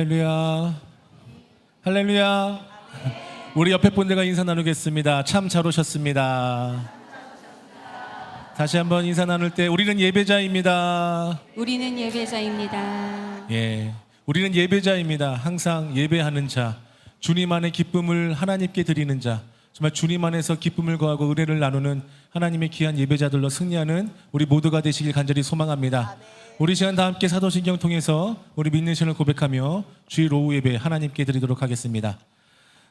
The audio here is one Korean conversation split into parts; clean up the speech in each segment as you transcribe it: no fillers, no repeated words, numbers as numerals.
할렐루야. 할렐루야. 우리 옆에 분들과 인사 나누겠습니다. 참 잘 오셨습니다. 다시 한번 인사 나눌 때 우리는 예배자입니다. 우리는 예배자입니다. 예, 우리는 예배자입니다. 항상 예배하는 자, 주님 안의 기쁨을 하나님께 드리는 자, 정말 주님 안에서 기쁨을 거하고 은혜를 나누는 하나님의 귀한 예배자들로 승리하는 우리 모두가 되시길 간절히 소망합니다. 우리 시간 다 함께 사도신경 통해서 우리 믿는 신을 고백하며 주일 오후 예배 하나님께 드리도록 하겠습니다.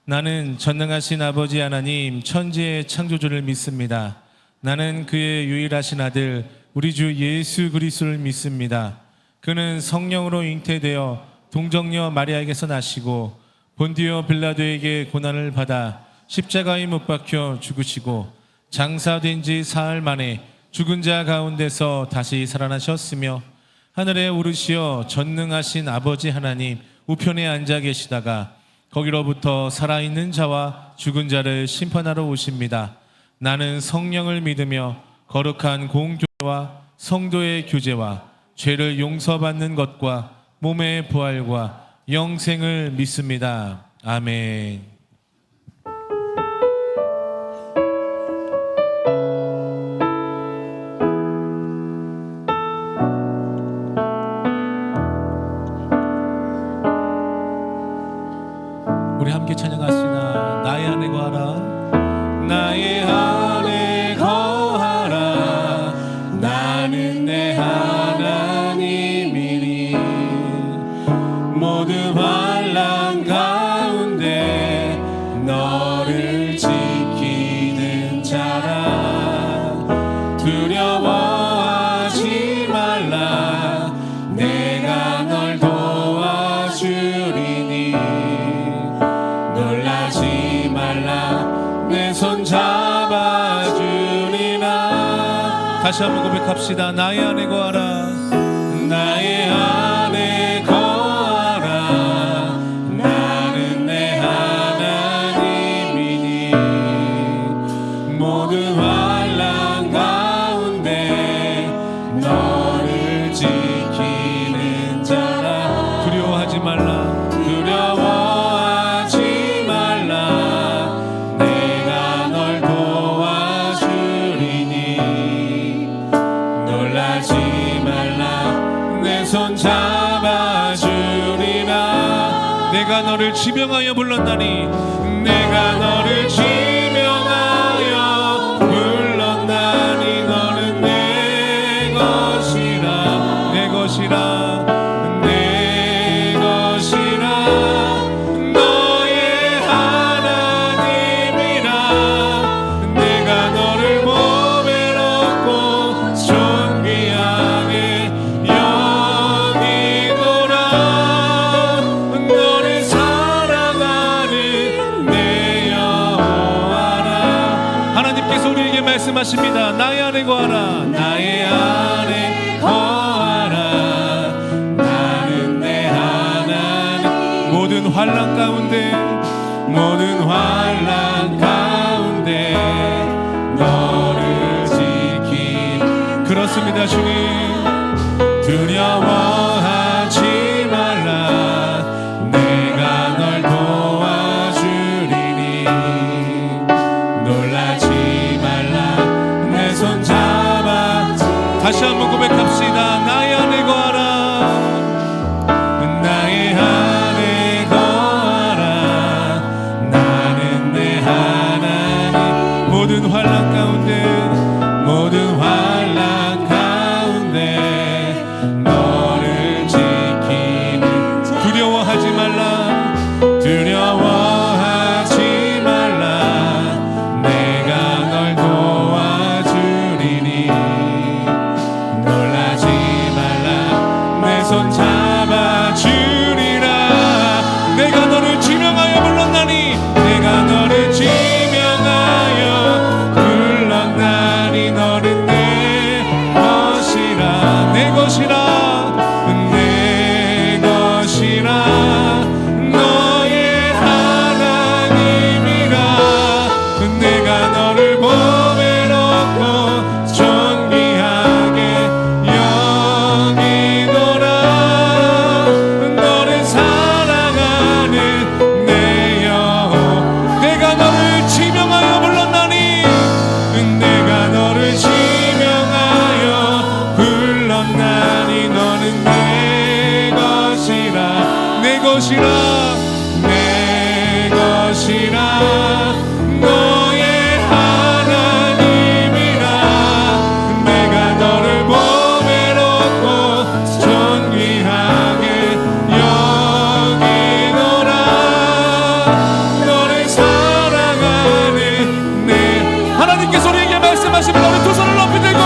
나는 전능하신 아버지 하나님 천지의 창조주를 믿습니다. 나는 그의 유일하신 아들 우리 주 예수 그리스도를 믿습니다. 그는 성령으로 잉태되어 동정녀 마리아에게서 나시고 본디오 빌라도에게 고난을 받아 십자가에 못 박혀 죽으시고 장사된 지 사흘 만에 죽은 자 가운데서 다시 살아나셨으며 하늘에 오르시어 전능하신 아버지 하나님 우편에 앉아 계시다가 거기로부터 살아있는 자와 죽은 자를 심판하러 오십니다. 나는 성령을 믿으며 거룩한 공교와 성도의 교제와 죄를 용서받는 것과 몸의 부활과 영생을 믿습니다. 아멘. 우리 함께 찬양하시나. 나의 안에 거하라. 나의 안에 거하라. 나는 내 하나님이니 모든 환난 가운데 너를 지키는 자라. 두려워하지 말라. 내가 널 도와주리니 놀라지 말라. 내 손 잡아주리라. 다시 한번 고백합시다. 나의 안에 거하라. 나의 안에 거하라. 나는 내 하나님이니 모든 환난 가운데 너를 지키는 자라. 두려워하지 말라. 두려워하지 말라. 내가 널 도와주리니 놀라지 말라. 내 손 잡아주리라. 내가 너를 지명하여 불렀나니 내가 너를 지명하여 불렀나니 너는 내 것이라. 내 것이라. 내 것이라. 너의 하나님이라. 내가 너를 몸에 넣고 존귀하게 여기노라. 너를 사랑하는 내 여호와라. 하나님께서 우리에게 말씀하십니다. 나의 안에 거하라. 나의 안에 거하라. 나는 내 하나님. 모든 환난 가운데 모든 환난 가운데 너를 지키. 그렇습니다. 주님 두려워하지 말라. 내가 널 도와주리니 놀라지 말라. 내 손 잡아. 다시 한번 고백합시다. 나의 안에 거하라. 나의 안에 거하라. 나는 내 하나님. 모든 환난 가운데 모든 환난 가운데 너를 지키는. 두려워하지 말라. 두려워하지 말라. 내가 널 도와주리니 놀라지 말라. 기도하십니다. 우리 두 손을 높이 들고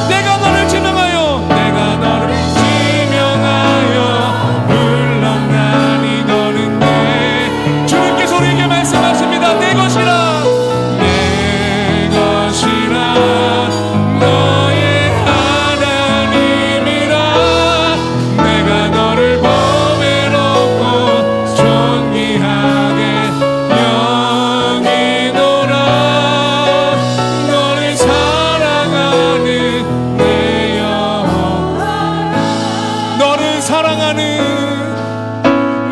내가 너를 지명하여 내가 너를 지명하여 불렀나니 너는 내 주님께서 우리에게 말씀하십니다. 내 것이라 내 것이라 너의 하나님이라 내가 너를 보배롭고 존귀하게 여기노라 너를 사랑하는 내 영혼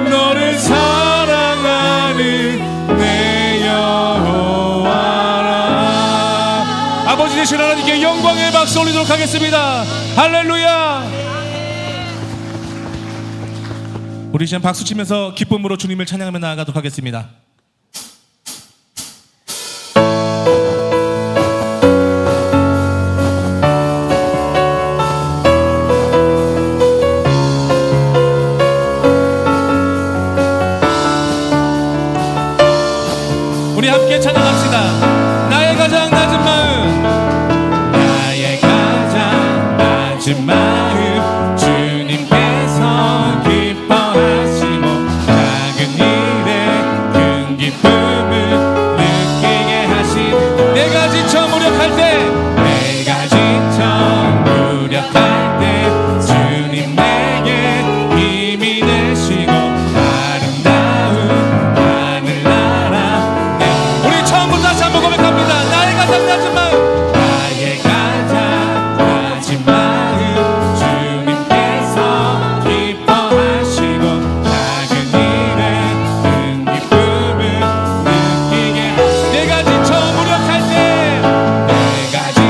너를 사랑하는 내 여호와라. 아버지 되신 하나님께 영광의 박수 올리도록 하겠습니다. 할렐루야. 우리 지금 박수 치면서 기쁨으로 주님을 찬양하며 나아가도록 하겠습니다. 우리 함께 찬양합시다. 나의 가장 낮은 마음 나의 가장 낮은 마음 주님께서 기뻐하시고 작은 일에 큰 기쁨을 느끼게 하시는 내가 지쳐 무력할 때 주님 내게 힘이 되시고 아름다운 하늘나라 우리 처음부터 다시 한번 고백합니다. 나의 가장 낮은 마음 나의 가장 낮은 마음 주님께서 기뻐하시고 작은 일에 큰 기쁨을 느끼게 하시고 내가 지쳐 무력할 때 내가 지쳐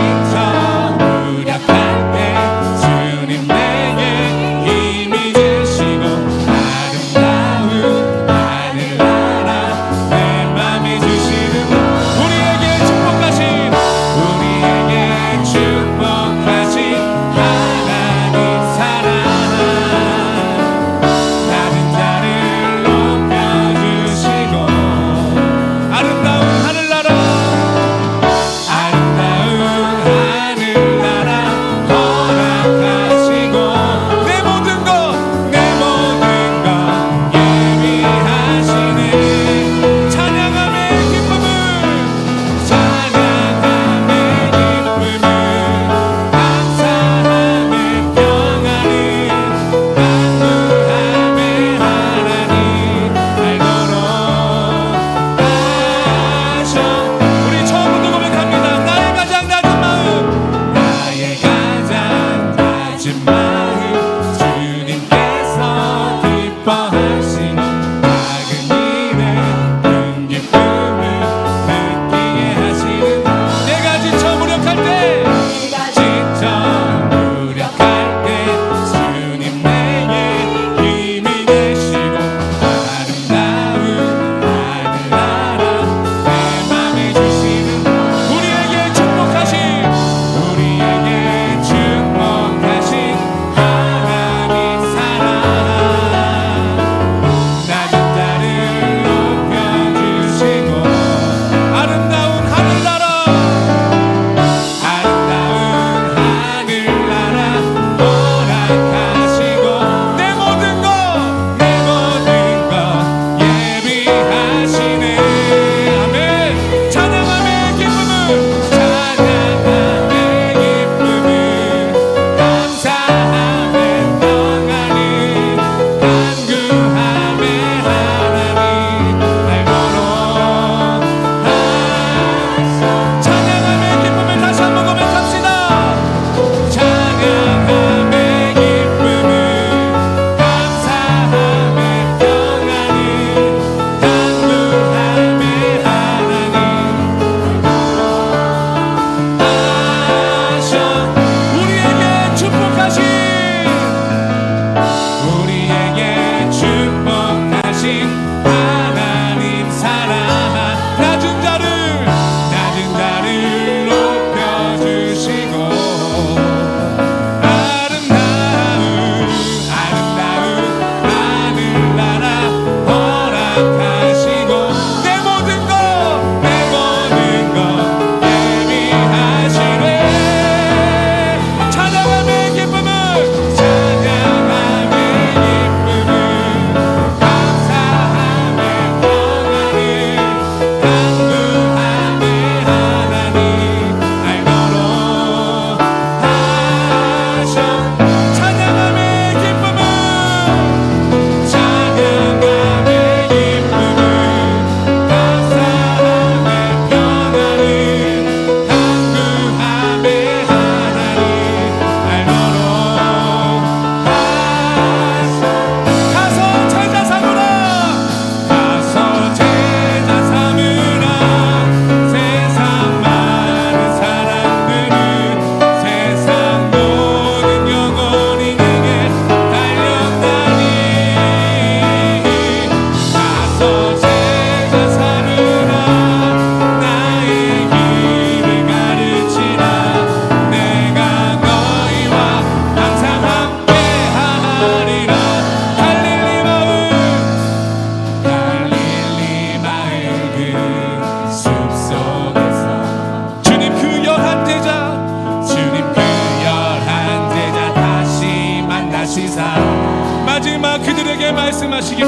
말씀하시기를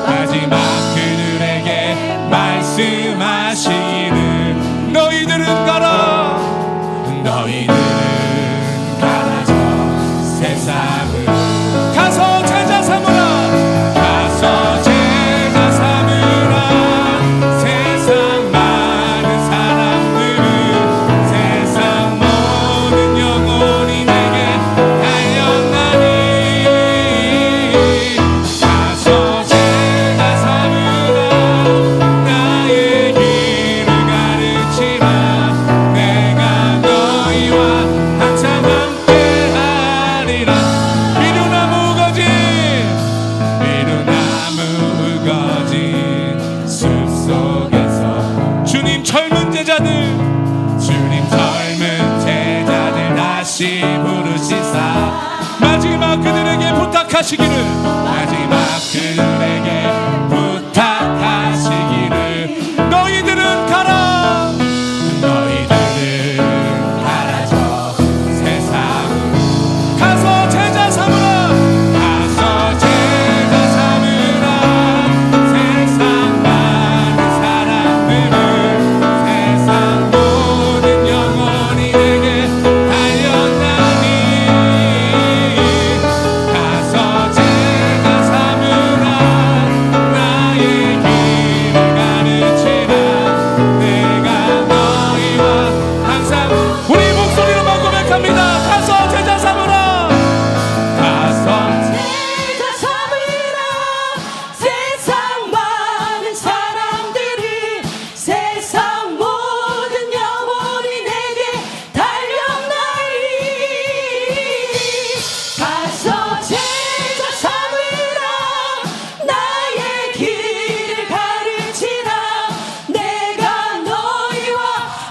마지막 그들에게 말씀하시기를 너희들은 가라 너희들은 가라져 세상을 가서 제자 삼으라 가서 제자 삼으라 세상 많은 사람들은 세상 모든 영혼이 내게 달려나니 가서 제자 삼으라 나의 길을 가르치라 내가 너희와 항상 함께하리라 미루나무 거진 숲속에서 주님 젊은 제자들 다시 부르시사 마지막 그들에게 부탁하시기를 마지막 그들에게 부탁하시기를 너희들은 가라 너희들은 가라져 세상으로 가서 제자 삼으라 가서 제자 삼으라 세상 많은 사람들은 세상 모든 영혼이 내게 달려나니 가서 제자 삼으라 나의 길을 가르치라 내가 너희와 항상 우리 목소리로만 고백합니다 가서 제자 삼으라 가서 제자 삼으라 세상 많은 사람들이 세상 모든 영혼이 내게 달려나리 가서 제자 삼으라 나의 길을 가르치라 내가 너희와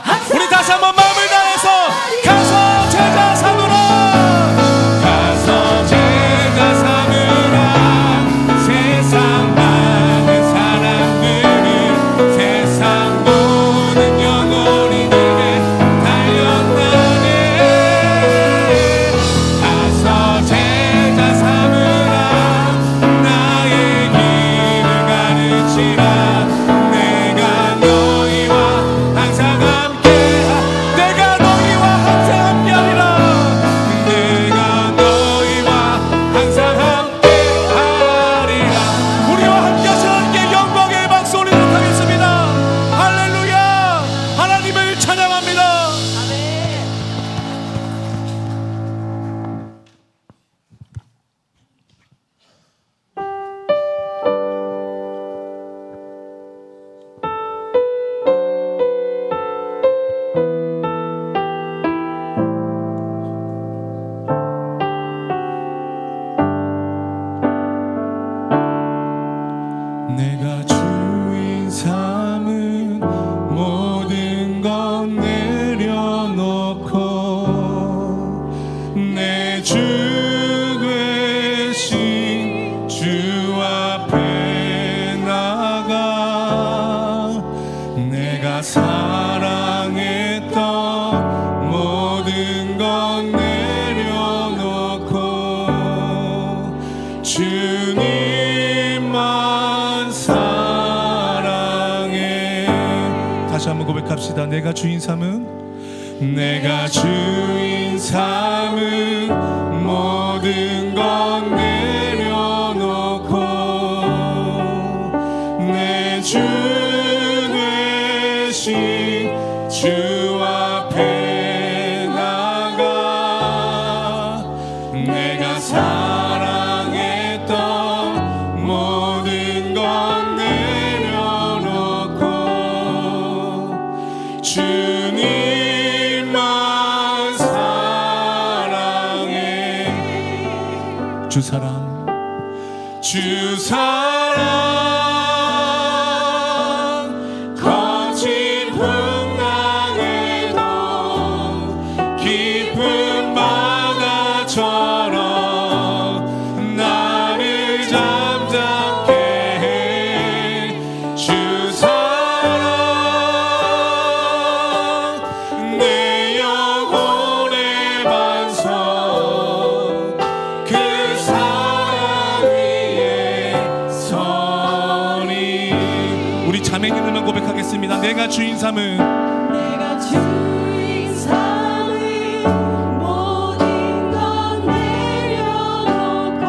항상 우리 다시 한번 마음을 다해서 가서 제자 삼으라 가서 제자 삼으라 세상 많은 사람들은 세상 모든 영혼이 내게 달려나네 가서 제자 삼으라 나의 길을 가르치라 내가 너희와 항상 내가 너희와 항상 함께하리라 내가 너희와 항상 함께하리라 우리와 함께하시는 하나님께 영광의 박수 올리도록 하겠습니다 할렐루야 하나님을 찬양합니다 내가 주인 삼은 모든 건 내려놓고 내 주 되신 주 앞에 나가 내가 사랑했던 모든 건 내려놓고 주님만 사랑해 다시 한번 고백합시다 내가 주인 삼은 모든 건 내려놓고 내 주 되신 주 앞에 나가 내가 사랑했던 모든 건 내려놓고 주님만 사랑해 주 사랑 거친 풍랑에도 깊은 바다처럼 나를 잠잠케 해 주 사랑 내 영혼의 반석 그 사랑 위에 내가 주인 삼은 내가 주인 삼은 모든 것 내려놓고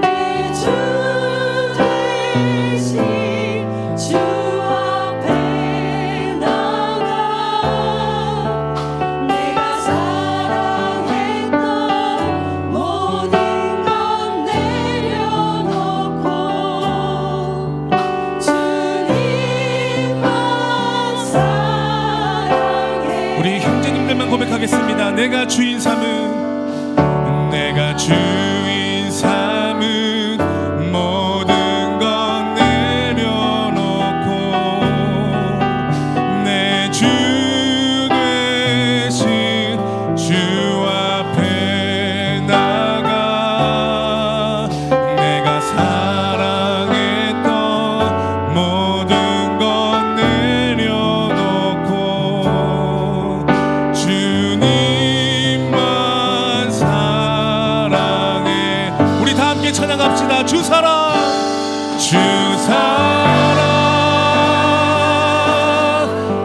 내 주 대신 주 앞에 나가 내가 사랑했던 모든 것 내려놓고 주님만 사랑해. 우리 형제님들만 고백하겠습니다. 내가 주인 삼은 내가 주인 삼은 모든 것 내려놓고 내 주 되신 주 앞에 나가 내가 사랑했던 모든 것 내려놓고 주님만 사랑해. 우리 다 함께 찬양합시다. 주 사랑 주 사랑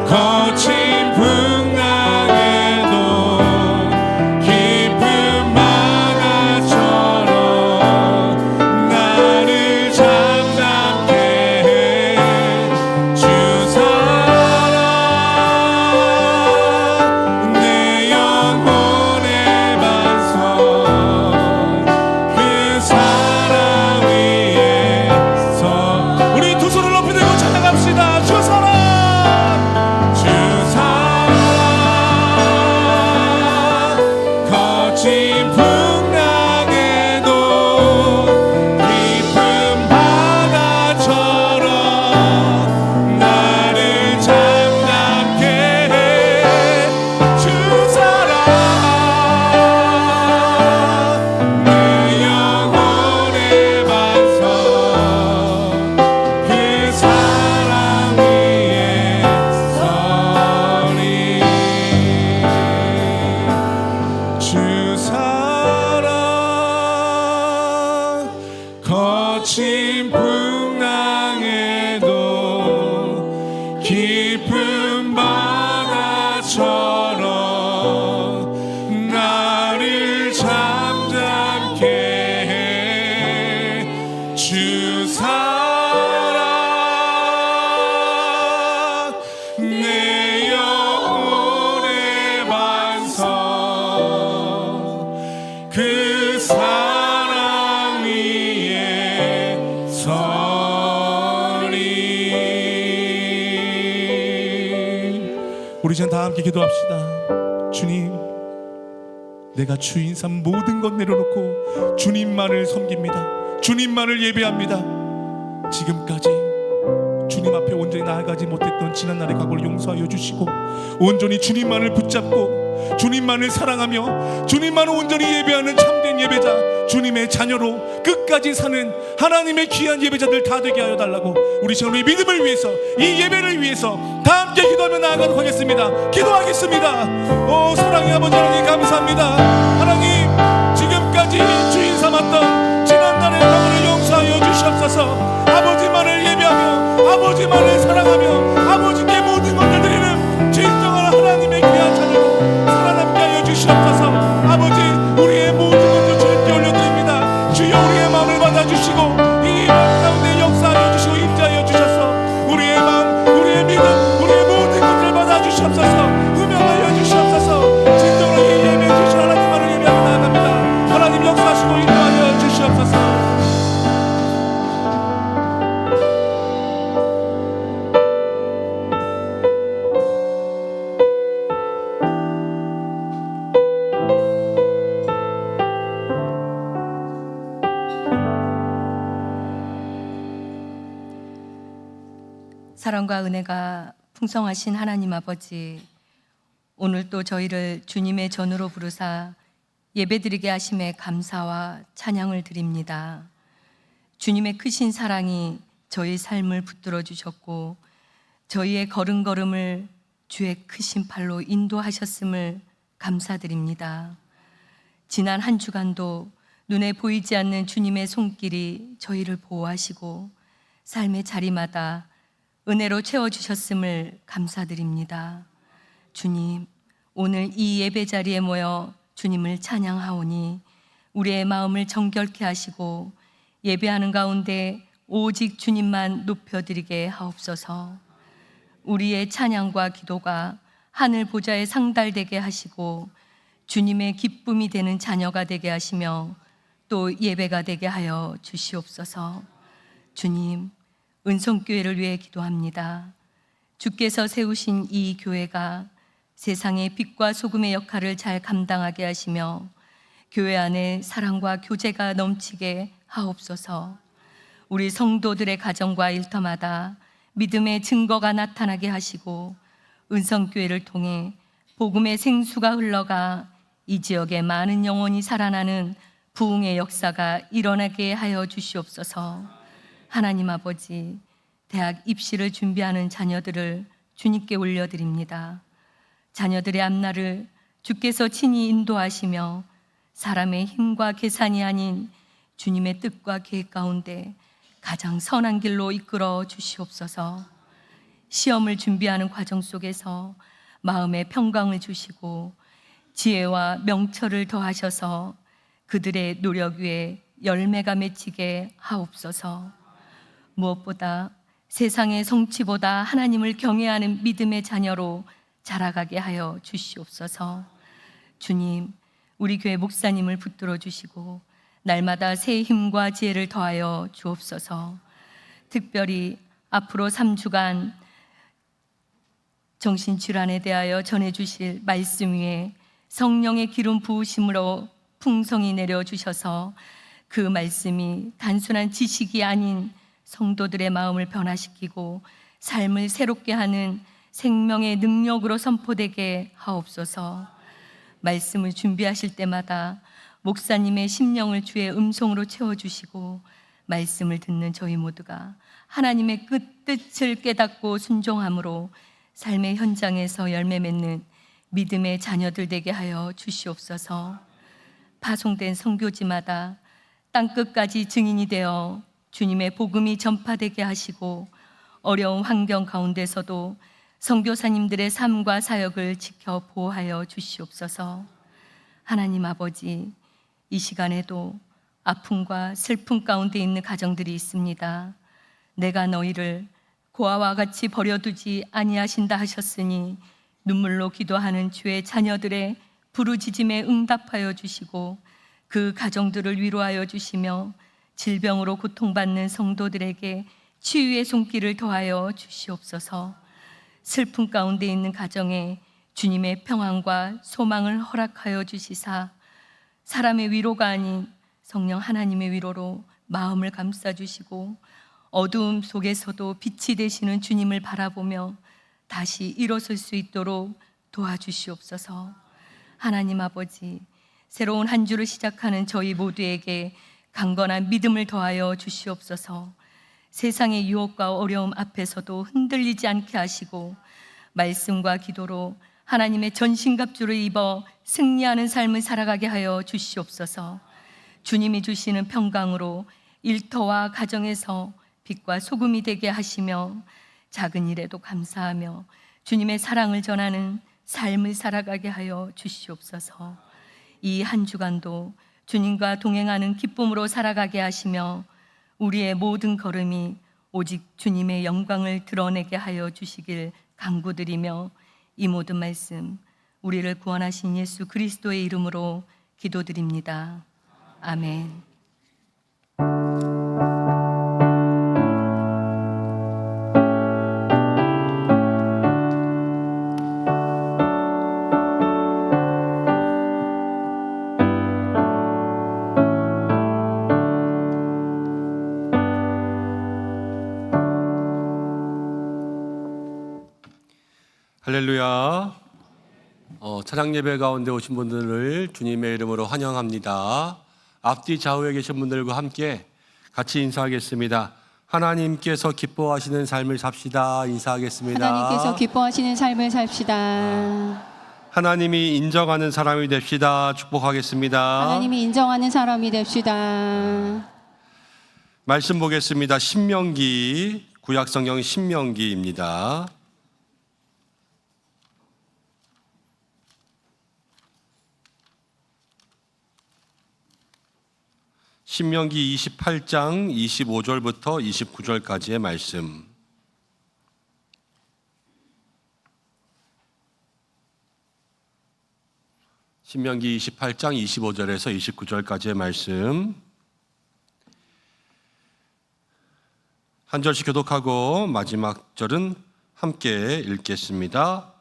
거친 풍랑에도 깊은 바다처럼 나를 잠잠케 해. 주 사랑 내 영혼의 반석 그 사랑 위에서 우리 두 손을 높이 들고 찬양합시다. 주 사랑 주 사랑 거친 풍랑에도 깊은 바다처럼 나를 잠잠케 해. 주 사랑 내 영혼의 반석 그 사랑 위에 서리. 주 사랑 거친 풍랑에도 깊은 바다처럼 나를 잠잠케 해. 주 사랑 내 영혼의 반석 그 사랑 위에 서리. 우리 전 다 함께 기도합시다. 주님, 내가 주인 삼 모든 것 내려놓고 주님만을 섬깁니다. 주님만을 예배합니다. 지금까지 주님 앞에 온전히 나아가지 못했던 지난날의 과거를 용서하여 주시고 온전히 주님만을 붙잡고 주님만을 사랑하며 주님만을 온전히 예배하는 참된 예배자, 주님의 자녀로 끝까지 사는 하나님의 귀한 예배자들 다 되게 하여 달라고 우리 시간의 믿음을 위해서, 이 예배를 위해서 다 함께 기도하며 나아가도록 하겠습니다. 기도하겠습니다. 오 사랑의 아버지 하나님, 감사합니다. 하나님, 지금까지 주인 삼았던 지난날의 과거를 용서하여 주시옵소서. 아버지만을 예배하며 아버지만을 사랑하며 아버지께 모든 것을 드리는 진정한 하나님의 귀한 자녀로 살아남게 하여 주시옵소서. 아버지, 우리의 모든 것을 주님께 올려드립니다. 주여, 우리의 마음을 받아주시고 이 마음 가운데 역사하여 주시고 임재하여 주셔서 우리의 마음, 우리의 믿음, 우리의 모든 것을 받아주시옵소서. 음영하여 주시옵소서. 진정으로 이 예배 주신 하나님만을 예배하며 나아갑니다. 하나님 역사하시고 인도하여 주시옵소서. 사랑과 은혜가 풍성하신 하나님 아버지, 오늘 또 저희를 주님의 전으로 부르사 예배드리게 하심에 감사와 찬양을 드립니다. 주님의 크신 사랑이 저희 삶을 붙들어 주셨고 저희의 걸음걸음을 주의 크신 팔로 인도하셨음을 감사드립니다. 지난 한 주간도 눈에 보이지 않는 주님의 손길이 저희를 보호하시고 삶의 자리마다 은혜로 채워주셨음을 감사드립니다. 주님, 오늘 이 예배 자리에 모여 주님을 찬양하오니 우리의 마음을 정결케 하시고 예배하는 가운데 오직 주님만 높여드리게 하옵소서. 우리의 찬양과 기도가 하늘 보좌에 상달되게 하시고 주님의 기쁨이 되는 자녀가 되게 하시며 또 예배가 되게 하여 주시옵소서. 주님, 은성교회를 위해 기도합니다. 주께서 세우신 이 교회가 세상의 빛과 소금의 역할을 잘 감당하게 하시며 교회 안에 사랑과 교제가 넘치게 하옵소서. 우리 성도들의 가정과 일터마다 믿음의 증거가 나타나게 하시고 은성교회를 통해 복음의 생수가 흘러가 이 지역에 많은 영혼이 살아나는 부흥의 역사가 일어나게 하여 주시옵소서. 하나님 아버지, 대학 입시를 준비하는 자녀들을 주님께 올려드립니다. 자녀들의 앞날을 주께서 친히 인도하시며 사람의 힘과 계산이 아닌 주님의 뜻과 계획 가운데 가장 선한 길로 이끌어 주시옵소서. 시험을 준비하는 과정 속에서 마음의 평강을 주시고 지혜와 명철을 더하셔서 그들의 노력 위에 열매가 맺히게 하옵소서. 무엇보다 세상의 성취보다 하나님을 경외하는 믿음의 자녀로 자라가게 하여 주시옵소서. 주님, 우리 교회 목사님을 붙들어 주시고 날마다 새 힘과 지혜를 더하여 주옵소서. 특별히 앞으로 3주간 정신질환에 대하여 전해주실 말씀 위에 성령의 기름 부으심으로 풍성히 내려주셔서 그 말씀이 단순한 지식이 아닌 성도들의 마음을 변화시키고 삶을 새롭게 하는 생명의 능력으로 선포되게 하옵소서. 말씀을 준비하실 때마다 목사님의 심령을 주의 음성으로 채워주시고 말씀을 듣는 저희 모두가 하나님의 뜻을 깨닫고 순종함으로 삶의 현장에서 열매 맺는 믿음의 자녀들 되게 하여 주시옵소서. 파송된 선교지마다 땅끝까지 증인이 되어 주님의 복음이 전파되게 하시고 어려운 환경 가운데서도 선교사님들의 삶과 사역을 지켜 보호하여 주시옵소서. 하나님 아버지, 이 시간에도 아픔과 슬픔 가운데 있는 가정들이 있습니다. 내가 너희를 고아와 같이 버려두지 아니하신다 하셨으니 눈물로 기도하는 주의 자녀들의 부르짖음에 응답하여 주시고 그 가정들을 위로하여 주시며 질병으로 고통받는 성도들에게 치유의 손길을 더하여 주시옵소서. 슬픔 가운데 있는 가정에 주님의 평안과 소망을 허락하여 주시사 사람의 위로가 아닌 성령 하나님의 위로로 마음을 감싸주시고 어두움 속에서도 빛이 되시는 주님을 바라보며 다시 일어설 수 있도록 도와주시옵소서. 하나님 아버지, 새로운 한 주를 시작하는 저희 모두에게 강건한 믿음을 더하여 주시옵소서. 세상의 유혹과 어려움 앞에서도 흔들리지 않게 하시고 말씀과 기도로 하나님의 전신갑주를 입어 승리하는 삶을 살아가게 하여 주시옵소서. 주님이 주시는 평강으로 일터와 가정에서 빛과 소금이 되게 하시며 작은 일에도 감사하며 주님의 사랑을 전하는 삶을 살아가게 하여 주시옵소서. 이 한 주간도 주님과 동행하는 기쁨으로 살아가게 하시며 우리의 모든 걸음이 오직 주님의 영광을 드러내게 하여 주시길 간구드리며 이 모든 말씀 우리를 구원하신 예수 그리스도의 이름으로 기도드립니다. 아멘. 할렐루야. 찬양 예배 가운데 오신 분들을 주님의 이름으로 환영합니다. 앞뒤 좌우에 계신 분들과 함께 같이 인사하겠습니다. 하나님께서 기뻐하시는 삶을 삽시다. 인사하겠습니다. 하나님께서 기뻐하시는 삶을 삽시다. 하나님이 인정하는 사람이 됩시다. 축복하겠습니다. 하나님이 인정하는 사람이 됩시다. 말씀 보겠습니다. 신명기 구약성경 신명기입니다. 신명기 28장 25절부터 29절까지의 말씀. 신명기 28장 25절에서 29절까지의 말씀. 한 절씩 교독하고 마지막 절은 함께 읽겠습니다.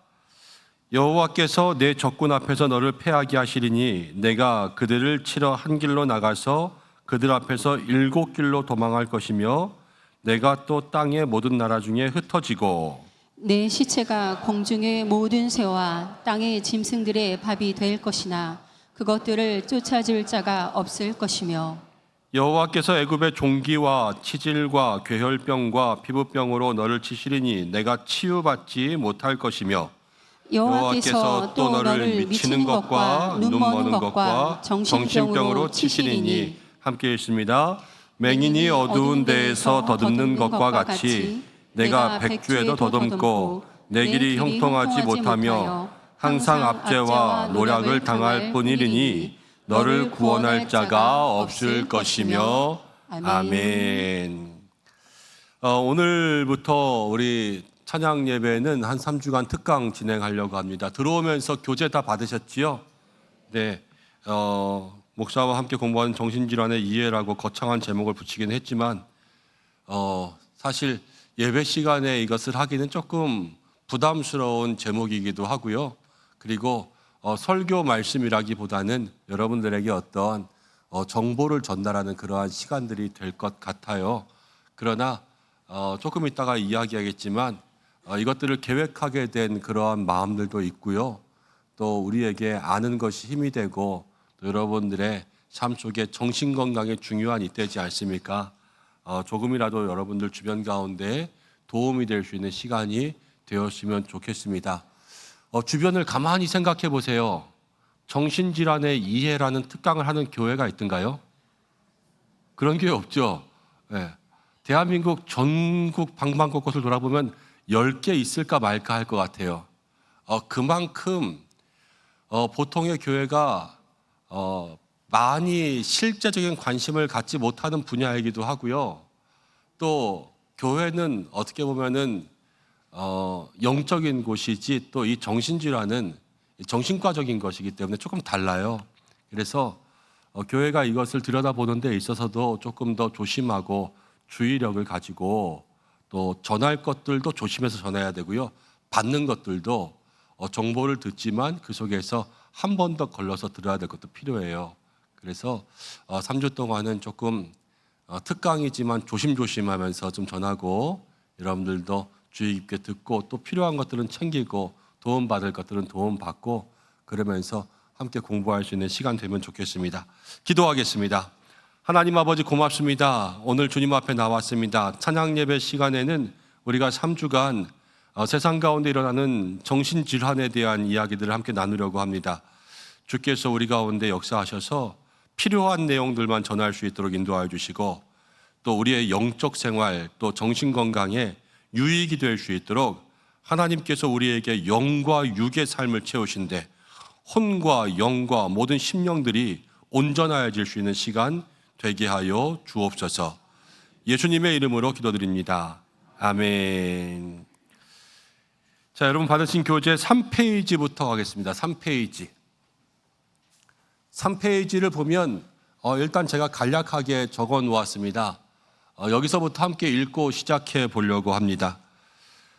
여호와께서 내 적군 앞에서 너를 패하게 하시리니 내가 그들을 치러 한 길로 나가서 그들 앞에서 7길로 도망할 것이며 내가 또 땅의 모든 나라 중에 흩어지고 내 시체가 공중의 모든 새와 땅의 짐승들의 밥이 될 것이나 그것들을 쫓아줄 자가 없을 것이며 여호와께서 애굽의 종기와 치질과 괴혈병과 피부병으로 너를 치시리니 내가 치유받지 못할 것이며 여호와께서 또 너를 미치는 것과 눈 머는 것과 정신병으로 치시리니 함께 읽습니다. 맹인이 어두운 데에서 더듬는 것과 같이 내가 백주에도 더듬고 내 길이 형통하지 못하며 항상 압제와 노략을 당할 뿐이리니 너를 구원할 자가 없을 것이며 아멘. 오늘부터 우리 찬양 예배는 한 3주간 특강 진행하려고 합니다. 들어오면서 교재 다 받으셨지요? 네. 목사와 함께 공부하는 정신질환의 이해라고 거창한 제목을 붙이긴 했지만 사실 예배 시간에 이것을 하기는 조금 부담스러운 제목이기도 하고요. 그리고 설교 말씀이라기보다는 여러분들에게 어떤 정보를 전달하는 그러한 시간들이 될 것 같아요. 그러나 조금 이따가 이야기하겠지만 이것들을 계획하게 된 그러한 마음들도 있고요. 또 우리에게 아는 것이 힘이 되고 또 여러분들의 삶 속에 정신건강에 중요한 이때지 않습니까? 조금이라도 여러분들 주변 가운데 도움이 될 수 있는 시간이 되었으면 좋겠습니다. 주변을 가만히 생각해 보세요. 정신질환의 이해라는 특강을 하는 교회가 있던가요? 그런 교회 없죠. 네. 대한민국 전국 방방곳곳을 돌아보면 10개 있을까 말까 할 것 같아요. 그만큼 보통의 교회가 많이 실제적인 관심을 갖지 못하는 분야이기도 하고요. 또 교회는 어떻게 보면은 영적인 곳이지 또 이 정신질환은 정신과적인 것이기 때문에 조금 달라요. 그래서 교회가 이것을 들여다보는 데 있어서도 조금 더 조심하고 주의력을 가지고 또 전할 것들도 조심해서 전해야 되고요. 받는 것들도 정보를 듣지만 그 속에서 한 번 더 걸러서 들어야 될 것도 필요해요. 그래서 3주 동안은 조금 특강이지만 조심조심하면서 좀 전하고 여러분들도 주의 깊게 듣고 또 필요한 것들은 챙기고 도움받을 것들은 도움받고 그러면서 함께 공부할 수 있는 시간 되면 좋겠습니다. 기도하겠습니다. 하나님 아버지 고맙습니다. 오늘 주님 앞에 나왔습니다. 찬양 예배 시간에는 우리가 3주간 세상 가운데 일어나는 정신질환에 대한 이야기들을 함께 나누려고 합니다. 주께서 우리 가운데 역사하셔서 필요한 내용들만 전할 수 있도록 인도하여 주시고 또 우리의 영적 생활 또 정신건강에 유익이 될 수 있도록 하나님께서 우리에게 영과 육의 삶을 채우신데 혼과 영과 모든 심령들이 온전하여질 수 있는 시간 되게 하여 주옵소서. 예수님의 이름으로 기도드립니다. 아멘. 자, 여러분 받으신 교재 3페이지부터 하겠습니다. 3페이지. 3페이지를 보면 일단 제가 간략하게 적어 놓았습니다. 여기서부터 함께 읽고 시작해 보려고 합니다.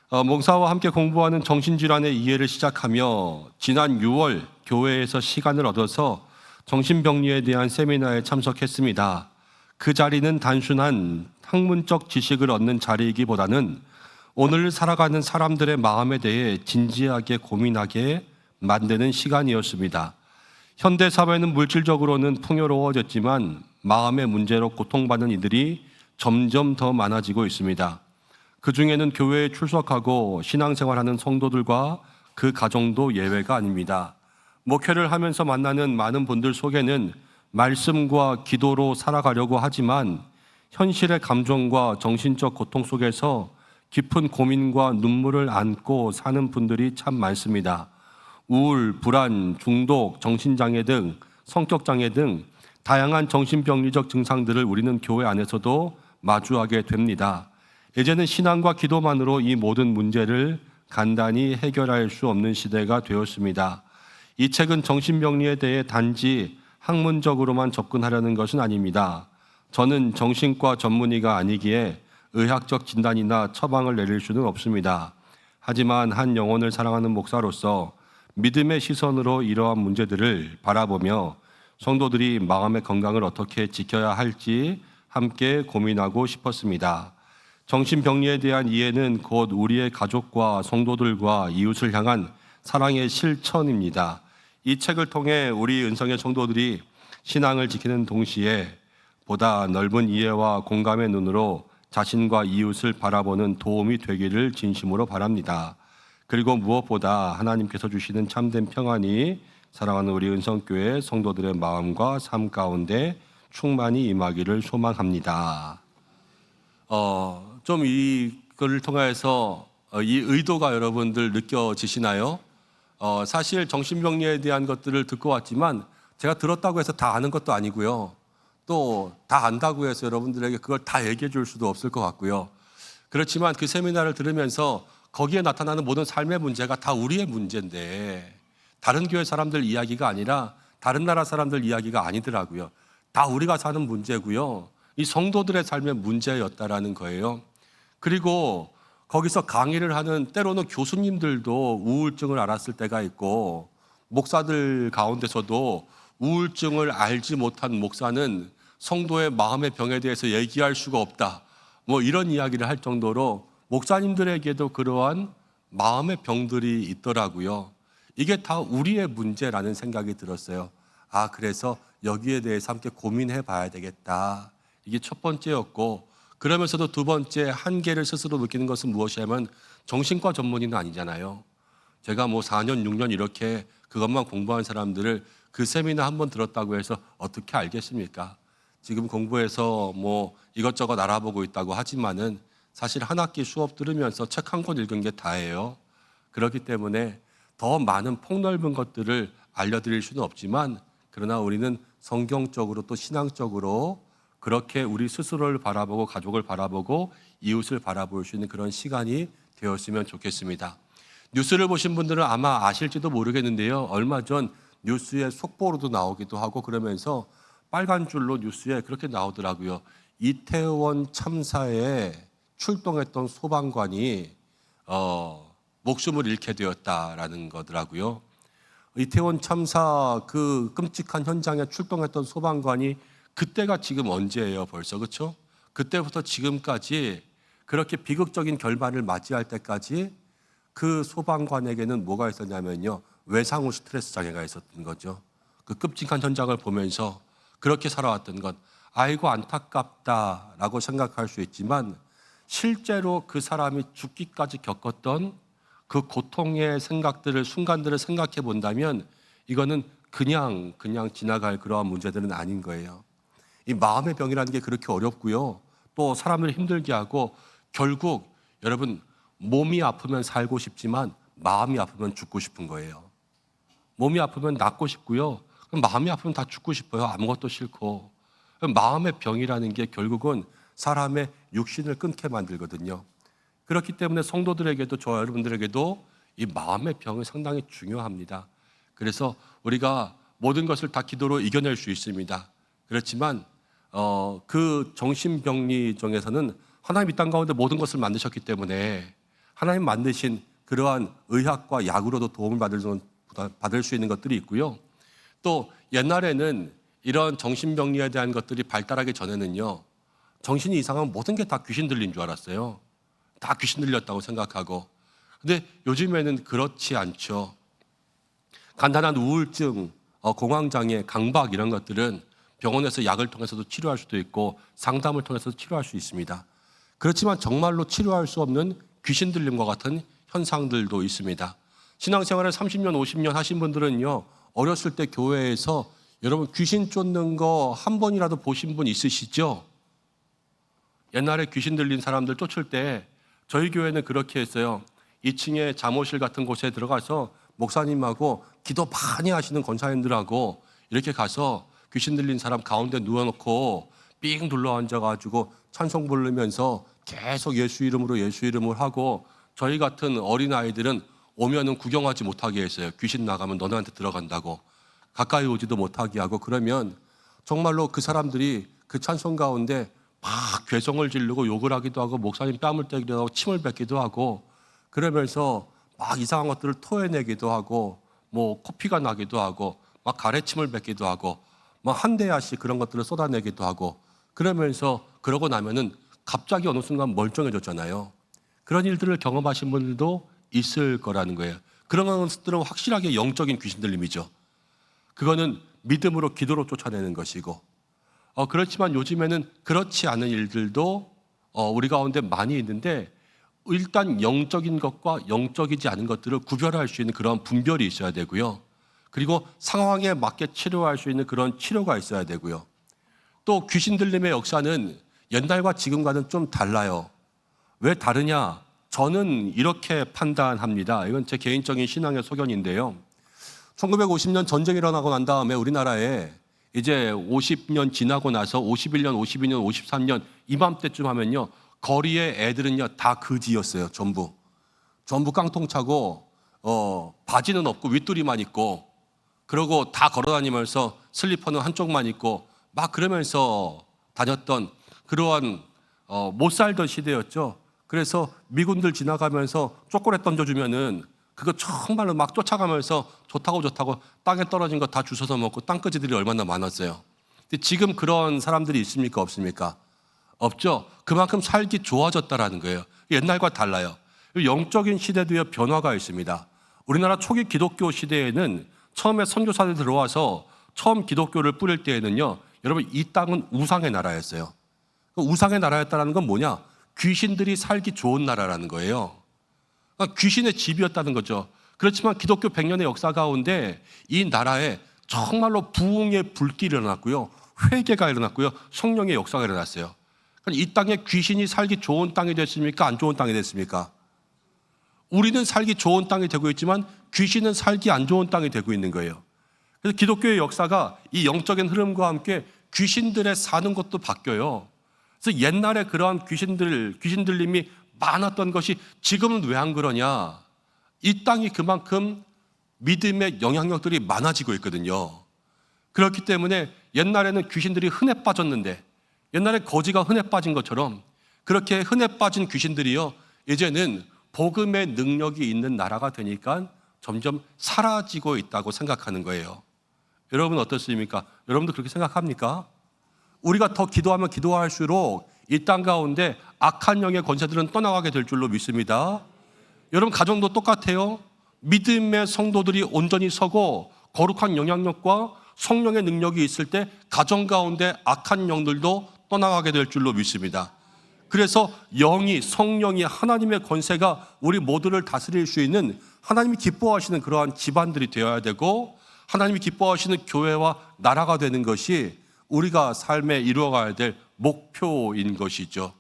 목사와 함께 공부하는 정신질환의 이해를 시작하며 지난 6월 교회에서 시간을 얻어서 정신병리에 대한 세미나에 참석했습니다. 그 자리는 단순한 학문적 지식을 얻는 자리이기보다는 오늘 살아가는 사람들의 마음에 대해 진지하게 고민하게 만드는 시간이었습니다. 현대 사회는 물질적으로는 풍요로워졌지만 마음의 문제로 고통받는 이들이 점점 더 많아지고 있습니다. 그 중에는 교회에 출석하고 신앙생활하는 성도들과 그 가정도 예외가 아닙니다. 목회를 하면서 만나는 많은 분들 속에는 말씀과 기도로 살아가려고 하지만 현실의 감정과 정신적 고통 속에서 깊은 고민과 눈물을 안고 사는 분들이 참 많습니다. 우울, 불안, 중독, 정신장애 등 성격장애 등 다양한 정신병리적 증상들을 우리는 교회 안에서도 마주하게 됩니다. 이제는 신앙과 기도만으로 이 모든 문제를 간단히 해결할 수 없는 시대가 되었습니다. 이 책은 정신병리에 대해 단지 학문적으로만 접근하려는 것은 아닙니다. 저는 정신과 전문의가 아니기에 의학적 진단이나 처방을 내릴 수는 없습니다. 하지만 한 영혼을 사랑하는 목사로서 믿음의 시선으로 이러한 문제들을 바라보며 성도들이 마음의 건강을 어떻게 지켜야 할지 함께 고민하고 싶었습니다. 정신병리에 대한 이해는 곧 우리의 가족과 성도들과 이웃을 향한 사랑의 실천입니다. 이 책을 통해 우리 은성의 성도들이 신앙을 지키는 동시에 보다 넓은 이해와 공감의 눈으로 자신과 이웃을 바라보는 도움이 되기를 진심으로 바랍니다. 그리고 무엇보다 하나님께서 주시는 참된 평안이 사랑하는 우리 은성교회 성도들의 마음과 삶 가운데 충만히 임하기를 소망합니다. 좀 이걸 통해서 이 의도가 여러분들 느껴지시나요? 사실 정신병리에 대한 것들을 듣고 왔지만 제가 들었다고 해서 다 아는 것도 아니고요. 또 다 안다고 해서 여러분들에게 그걸 다 얘기해 줄 수도 없을 것 같고요. 그렇지만 그 세미나를 들으면서 거기에 나타나는 모든 삶의 문제가 다 우리의 문제인데 다른 교회 사람들 이야기가 아니라 다른 나라 사람들 이야기가 아니더라고요. 다 우리가 사는 문제고요. 이 성도들의 삶의 문제였다라는 거예요. 그리고 거기서 강의를 하는 때로는 교수님들도 우울증을 알았을 때가 있고 목사들 가운데서도 우울증을 알지 못한 목사는 성도의 마음의 병에 대해서 얘기할 수가 없다. 뭐 이런 이야기를 할 정도로 목사님들에게도 그러한 마음의 병들이 있더라고요. 이게 다 우리의 문제라는 생각이 들었어요. 아, 그래서 여기에 대해서 함께 고민해 봐야 되겠다. 이게 첫 번째였고, 그러면서도 두 번째 한계를 스스로 느끼는 것은 무엇이냐면 정신과 전문의는 아니잖아요. 제가 뭐 4년, 6년 이렇게 그것만 공부한 사람들을 그 세미나 한 번 들었다고 해서 어떻게 알겠습니까? 지금 공부해서 뭐 이것저것 알아보고 있다고 하지만은 사실 한 학기 수업 들으면서 책 한 권 읽은 게 다예요. 그렇기 때문에 더 많은 폭넓은 것들을 알려드릴 수는 없지만 그러나 우리는 성경적으로 또 신앙적으로 그렇게 우리 스스로를 바라보고 가족을 바라보고 이웃을 바라볼 수 있는 그런 시간이 되었으면 좋겠습니다. 뉴스를 보신 분들은 아마 아실지도 모르겠는데요. 얼마 전 뉴스에 속보로도 나오기도 하고 그러면서 빨간 줄로 뉴스에 그렇게 나오더라고요. 이태원 참사에 출동했던 소방관이 목숨을 잃게 되었다라는 거더라고요. 이태원 참사 그 끔찍한 현장에 출동했던 소방관이 그때가 지금 언제예요 벌써, 그렇죠? 그때부터 지금까지 그렇게 비극적인 결말을 맞이할 때까지 그 소방관에게는 뭐가 있었냐면요, 외상후 스트레스 장애가 있었던 거죠. 그 끔찍한 현장을 보면서 그렇게 살아왔던 것, 아이고 안타깝다라고 생각할 수 있지만 실제로 그 사람이 죽기까지 겪었던 그 고통의 생각들을, 순간들을 생각해 본다면 이거는 그냥 지나갈 그러한 문제들은 아닌 거예요. 이 마음의 병이라는 게 그렇게 어렵고요. 또 사람을 힘들게 하고 결국 여러분 몸이 아프면 살고 싶지만 마음이 아프면 죽고 싶은 거예요. 몸이 아프면 낫고 싶고요. 마음이 아프면 다 죽고 싶어요. 아무것도 싫고. 마음의 병이라는 게 결국은 사람의 육신을 끊게 만들거든요. 그렇기 때문에 성도들에게도 저 여러분들에게도 이 마음의 병은 상당히 중요합니다. 그래서 우리가 모든 것을 다 기도로 이겨낼 수 있습니다. 그렇지만 그 정신병리 중에서는 하나님 이 땅 가운데 모든 것을 만드셨기 때문에 하나님 만드신 그러한 의학과 약으로도 도움을 받을 수 있는 것들이 있고요. 또 옛날에는 이런 정신병리에 대한 것들이 발달하기 전에는요, 정신이 이상하면 모든 게 다 귀신 들린 줄 알았어요. 다 귀신 들렸다고 생각하고. 근데 요즘에는 그렇지 않죠. 간단한 우울증, 공황장애, 강박 이런 것들은 병원에서 약을 통해서도 치료할 수도 있고 상담을 통해서도 치료할 수 있습니다. 그렇지만 정말로 치료할 수 없는 귀신 들림과 같은 현상들도 있습니다. 신앙생활을 30년, 50년 하신 분들은요, 어렸을 때 교회에서 여러분 귀신 쫓는 거 한 번이라도 보신 분 있으시죠? 옛날에 귀신 들린 사람들 쫓을 때 저희 교회는 그렇게 했어요. 2층에 잠옷실 같은 곳에 들어가서 목사님하고 기도 많이 하시는 권사님들하고 이렇게 가서 귀신 들린 사람 가운데 누워놓고 삥 둘러 앉아가지고 찬송 부르면서 계속 예수 이름으로 하고, 저희 같은 어린아이들은 오면은 구경하지 못하게 했어요. 귀신 나가면 너네한테 들어간다고 가까이 오지도 못하게 하고, 그러면 정말로 그 사람들이 그 찬송 가운데 막 괴성을 지르고 욕을 하기도 하고 목사님 뺨을 때리기도 하고 침을 뱉기도 하고, 그러면서 막 이상한 것들을 토해내기도 하고 뭐 코피가 나기도 하고 막 가래침을 뱉기도 하고 막 한 대야씩 그런 것들을 쏟아내기도 하고, 그러면서 그러고 나면은 갑자기 어느 순간 멀쩡해졌잖아요. 그런 일들을 경험하신 분들도 있을 거라는 거예요. 그런 것들은 확실하게 영적인 귀신 들림이죠. 그거는 믿음으로 기도로 쫓아내는 것이고, 그렇지만 요즘에는 그렇지 않은 일들도 우리 가운데 많이 있는데, 일단 영적인 것과 영적이지 않은 것들을 구별할 수 있는 그런 분별이 있어야 되고요. 그리고 상황에 맞게 치료할 수 있는 그런 치료가 있어야 되고요. 또 귀신 들림의 역사는 옛날과 지금과는 좀 달라요. 왜 다르냐? 저는 이렇게 판단합니다. 이건 제 개인적인 신앙의 소견인데요. 1950년 전쟁이 일어나고 난 다음에 우리나라에 이제 50년 지나고 나서 51년, 52년, 53년 이맘때쯤 하면요, 거리에 애들은요 다 그지였어요. 전부 깡통 차고 바지는 없고 윗도리만 입고, 그러고 다 걸어다니면서 슬리퍼는 한쪽만 입고 막 그러면서 다녔던 그러한 못 살던 시대였죠. 그래서 미군들 지나가면서 초콜릿 던져주면은 그거 정말로 막 쫓아가면서 좋다고 땅에 떨어진 거 다 주워서 먹고 땅끄지들이 얼마나 많았어요. 근데 지금 그런 사람들이 있습니까? 없습니까? 없죠. 그만큼 살기 좋아졌다라는 거예요. 옛날과 달라요. 영적인 시대도요 변화가 있습니다. 우리나라 초기 기독교 시대에는 처음에 선교사들이 들어와서 처음 기독교를 뿌릴 때에는요, 여러분 이 땅은 우상의 나라였어요. 우상의 나라였다는 건 뭐냐? 귀신들이 살기 좋은 나라라는 거예요. 그러니까 귀신의 집이었다는 거죠. 그렇지만 기독교 100년의 역사 가운데 이 나라에 정말로 부흥의 불길이 일어났고요, 회개가 일어났고요, 성령의 역사가 일어났어요. 그러니까 이 땅에 귀신이 살기 좋은 땅이 됐습니까? 안 좋은 땅이 됐습니까? 우리는 살기 좋은 땅이 되고 있지만 귀신은 살기 안 좋은 땅이 되고 있는 거예요. 그래서 기독교의 역사가 이 영적인 흐름과 함께 귀신들의 사는 것도 바뀌어요. 그래서 옛날에 그러한 귀신 들림이 많았던 것이 지금은 왜 안 그러냐? 이 땅이 그만큼 믿음의 영향력들이 많아지고 있거든요. 그렇기 때문에 옛날에는 귀신들이 흔해 빠졌는데, 옛날에 거지가 흔해 빠진 것처럼 그렇게 흔해 빠진 귀신들이요, 이제는 복음의 능력이 있는 나라가 되니까 점점 사라지고 있다고 생각하는 거예요. 여러분 어떻습니까? 여러분도 그렇게 생각합니까? 우리가 더 기도하면 기도할수록 이 땅 가운데 악한 영의 권세들은 떠나가게 될 줄로 믿습니다. 여러분 가정도 똑같아요. 믿음의 성도들이 온전히 서고 거룩한 영향력과 성령의 능력이 있을 때 가정 가운데 악한 영들도 떠나가게 될 줄로 믿습니다. 그래서 성령이 하나님의 권세가 우리 모두를 다스릴 수 있는, 하나님이 기뻐하시는 그러한 집안들이 되어야 되고, 하나님이 기뻐하시는 교회와 나라가 되는 것이 우리가 삶에 이루어가야 될 목표인 것이죠.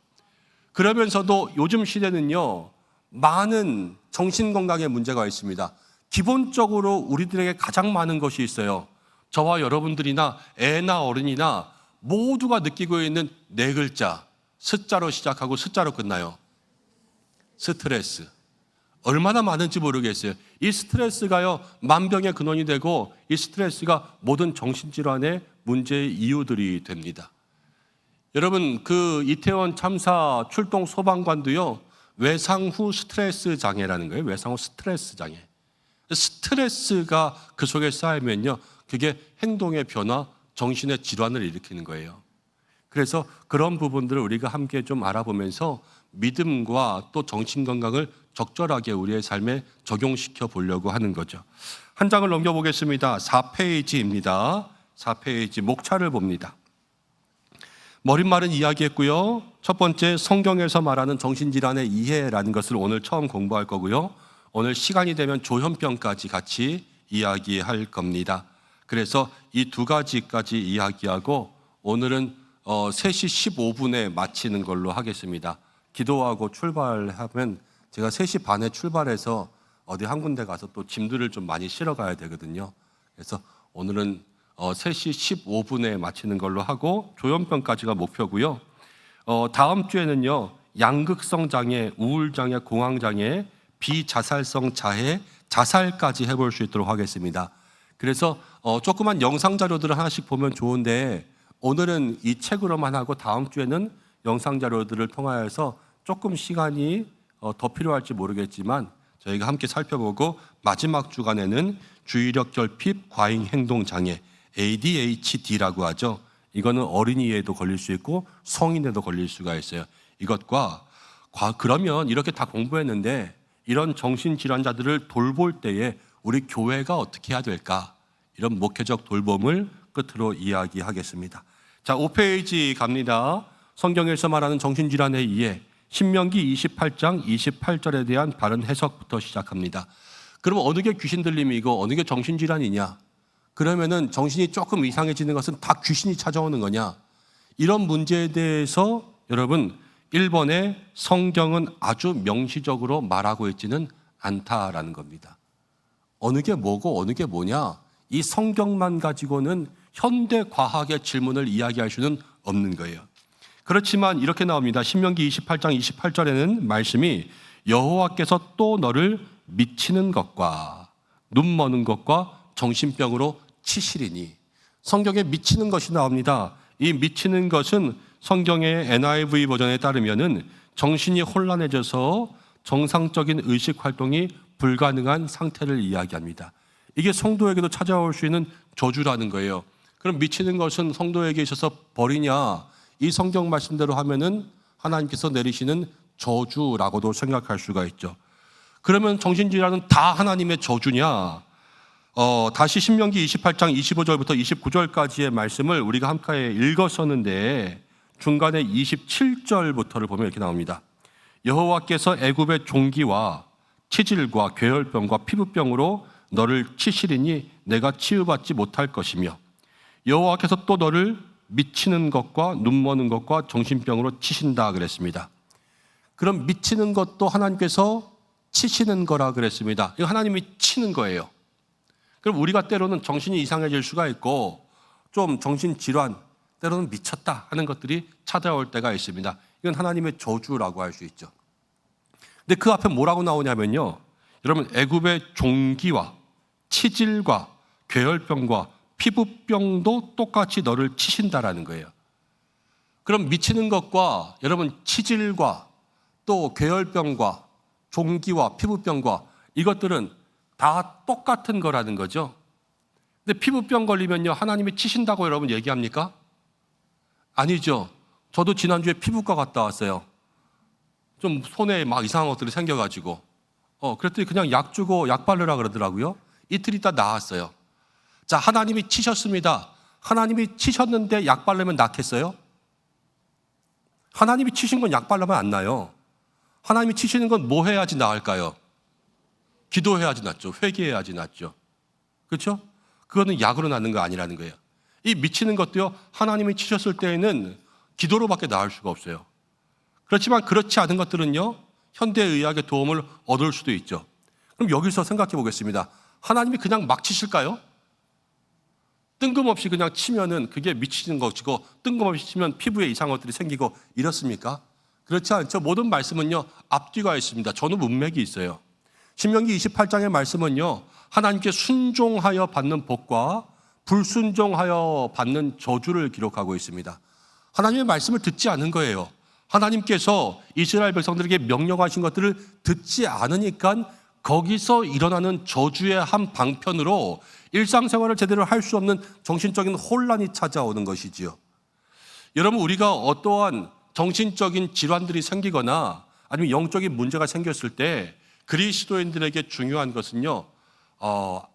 그러면서도 요즘 시대는요, 많은 정신건강에 문제가 있습니다. 기본적으로 우리들에게 가장 많은 것이 있어요. 저와 여러분들이나 애나 어른이나 모두가 느끼고 있는 네 글자, 스자로 시작하고 스자로 끝나요. 스트레스. 얼마나 많은지 모르겠어요. 이 스트레스가요, 만병의 근원이 되고, 이 스트레스가 모든 정신질환의 문제의 이유들이 됩니다. 여러분, 그 이태원 참사 출동 소방관도요, 외상 후 스트레스 장애라는 거예요. 외상 후 스트레스 장애. 스트레스가 그 속에 쌓이면요, 그게 행동의 변화, 정신의 질환을 일으키는 거예요. 그래서 그런 부분들을 우리가 함께 좀 알아보면서 믿음과 또 정신건강을 적절하게 우리의 삶에 적용시켜 보려고 하는 거죠. 한 장을 넘겨보겠습니다. 4페이지입니다. 4페이지 목차를 봅니다. 머릿말은 이야기했고요. 첫 번째, 성경에서 말하는 정신질환의 이해라는 것을 오늘 처음 공부할 거고요. 오늘 시간이 되면 조현병까지 같이 이야기할 겁니다. 그래서 이 두 가지까지 이야기하고, 오늘은 3시 15분에 마치는 걸로 하겠습니다. 기도하고 출발하면 제가 3시 반에 출발해서 어디 한 군데 가서 또 짐들을 좀 많이 실어 가야 되거든요. 그래서 오늘은 3시 15분에 마치는 걸로 하고 조현병까지가 목표고요. 다음 주에는요, 양극성 장애, 우울 장애, 공황 장애, 비자살성 자해, 자살까지 해볼 수 있도록 하겠습니다. 그래서 조그만 영상 자료들을 하나씩 보면 좋은데 오늘은 이 책으로만 하고 다음 주에는 영상 자료들을 통하여서 조금 시간이 더 필요할지 모르겠지만 저희가 함께 살펴보고 마지막 주간에는 주의력 결핍 과잉 행동 장애 ADHD라고 하죠. 이거는 어린이에도 걸릴 수 있고 성인에도 걸릴 수가 있어요. 이것과 그러면 이렇게 다 공부했는데 이런 정신질환자들을 돌볼 때에 우리 교회가 어떻게 해야 될까? 이런 목회적 돌봄을 끝으로 이야기하겠습니다. 자, 5페이지 갑니다. 성경에서 말하는 정신질환의 이해, 신명기 28장 28절에 대한 바른 해석부터 시작합니다. 그럼 어느 게 귀신 들림이고 어느 게 정신질환이냐? 그러면은 정신이 조금 이상해지는 것은 다 귀신이 찾아오는 거냐? 이런 문제에 대해서 여러분 1번에 성경은 아주 명시적으로 말하고 있지는 않다라는 겁니다. 어느 게 뭐고 어느 게 뭐냐? 이 성경만 가지고는 현대 과학의 질문을 이야기할 수는 없는 거예요. 그렇지만 이렇게 나옵니다. 신명기 28장 28절에는 말씀이 여호와께서 또 너를 미치는 것과 눈 머는 것과 정신병으로 치시리니, 성경에 미치는 것이 나옵니다. 이 미치는 것은 성경의 NIV 버전에 따르면은 정신이 혼란해져서 정상적인 의식 활동이 불가능한 상태를 이야기합니다. 이게 성도에게도 찾아올 수 있는 저주라는 거예요. 그럼 미치는 것은 성도에게 있어서 벌이냐? 이 성경 말씀대로 하면은 하나님께서 내리시는 저주라고도 생각할 수가 있죠. 그러면 정신질환은 다 하나님의 저주냐? 다시 신명기 28장 25절부터 29절까지의 말씀을 우리가 함께 읽었었는데 중간에 27절부터를 보면 이렇게 나옵니다. 여호와께서 애굽의 종기와 치질과 괴혈병과 피부병으로 너를 치시리니 내가 치유받지 못할 것이며, 여호와께서 또 너를 미치는 것과 눈 머는 것과 정신병으로 치신다 그랬습니다. 그럼 미치는 것도 하나님께서 치시는 거라 그랬습니다. 이거 하나님이 치는 거예요. 그럼 우리가 때로는 정신이 이상해질 수가 있고 좀 정신질환, 때로는 미쳤다 하는 것들이 찾아올 때가 있습니다. 이건 하나님의 저주라고 할 수 있죠. 근데 그 앞에 뭐라고 나오냐면요, 여러분 애굽의 종기와 치질과 괴혈병과 피부병도 똑같이 너를 치신다라는 거예요. 그럼 미치는 것과 여러분 치질과 또 괴혈병과 종기와 피부병과 이것들은 다 똑같은 거라는 거죠. 근데 피부병 걸리면요, 하나님이 치신다고 여러분 얘기합니까? 아니죠. 저도 지난주에 피부과 갔다 왔어요. 좀 손에 막 이상한 것들이 생겨가지고 그랬더니 그냥 약 주고 약 바르라 그러더라고요. 이틀 있다 나았어요. 자, 하나님이 치셨습니다. 하나님이 치셨는데 약 바르면 낫겠어요? 하나님이 치신 건 약 바르면 안 나요. 하나님이 치시는 건 뭐 해야지 나을까요? 기도해야지 낫죠. 회개해야지 낫죠. 그렇죠? 그거는 약으로 낫는 거 아니라는 거예요. 이 미치는 것도요, 하나님이 치셨을 때에는 기도로밖에 나을 수가 없어요. 그렇지만 그렇지 않은 것들은요, 현대의학의 도움을 얻을 수도 있죠. 그럼 여기서 생각해 보겠습니다. 하나님이 그냥 막 치실까요? 뜬금없이 그냥 치면은 그게 미치는 것이고, 뜬금없이 치면 피부에 이상한 것들이 생기고 이렇습니까? 그렇지 않죠. 모든 말씀은요, 앞뒤가 있습니다. 저는 문맥이 있어요. 신명기 28장의 말씀은요, 하나님께 순종하여 받는 복과 불순종하여 받는 저주를 기록하고 있습니다. 하나님의 말씀을 듣지 않은 거예요. 하나님께서 이스라엘 백성들에게 명령하신 것들을 듣지 않으니까 거기서 일어나는 저주의 한 방편으로 일상생활을 제대로 할 수 없는 정신적인 혼란이 찾아오는 것이지요. 여러분, 우리가 어떠한 정신적인 질환들이 생기거나 아니면 영적인 문제가 생겼을 때 그리스도인들에게 중요한 것은요,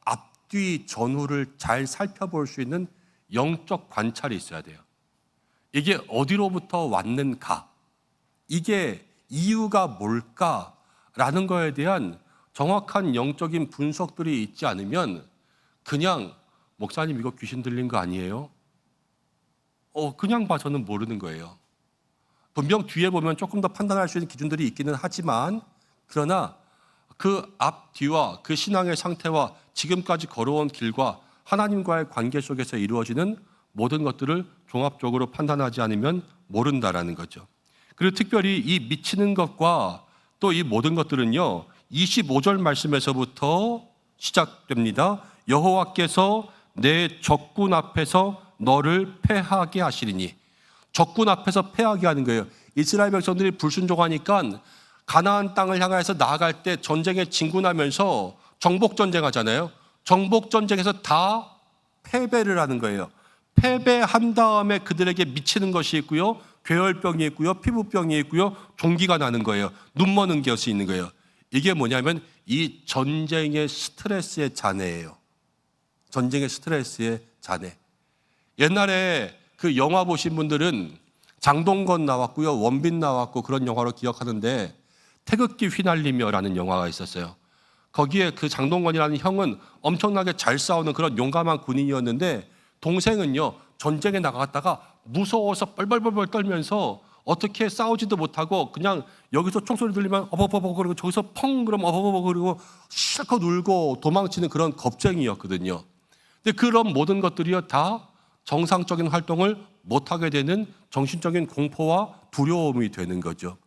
앞뒤 전후를 잘 살펴볼 수 있는 영적 관찰이 있어야 돼요. 이게 어디로부터 왔는가, 이게 이유가 뭘까라는 거에 대한 정확한 영적인 분석들이 있지 않으면 그냥 목사님 이거 귀신 들린 거 아니에요? 그냥 봐서는 모르는 거예요. 분명 뒤에 보면 조금 더 판단할 수 있는 기준들이 있기는 하지만 그러나 그 앞뒤와 그 신앙의 상태와 지금까지 걸어온 길과 하나님과의 관계 속에서 이루어지는 모든 것들을 종합적으로 판단하지 않으면 모른다라는 거죠. 그리고 특별히 이 미치는 것과 또 이 모든 것들은요 25절 말씀에서부터 시작됩니다. 여호와께서 내 적군 앞에서 너를 패하게 하시리니, 적군 앞에서 패하게 하는 거예요. 이스라엘 백성들이 불순종하니까 가나안 땅을 향해서 나아갈 때 전쟁에 진군하면서 정복전쟁 하잖아요. 정복전쟁에서 다 패배를 하는 거예요. 패배한 다음에 그들에게 미치는 것이 있고요, 괴혈병이 있고요, 피부병이 있고요, 종기가 나는 거예요. 눈머는 것이 있는 거예요. 이게 뭐냐면 이 전쟁의 스트레스의 잔해예요. 전쟁의 스트레스의 잔해. 옛날에 그 영화 보신 분들은 장동건 나왔고요, 원빈 나왔고 그런 영화로 기억하는데 태극기 휘날리며라는 영화가 있었어요. 거기에 그 장동건이라는 형은 엄청나게 잘 싸우는 그런 용감한 군인이었는데 동생은요 전쟁에 나갔다가 무서워서 뻘뻘뻘 떨면서 어떻게 싸우지도 못하고 그냥 여기서 총소리 들리면 어버버버 그리고 저기서 펑 그러면 어버버버 그리고 실컷 울고 도망치는 그런 겁쟁이였거든요. 근데 그런 모든 것들이요 다 정상적인 활동을 못하게 되는 정신적인 공포와 두려움이 되는 거죠.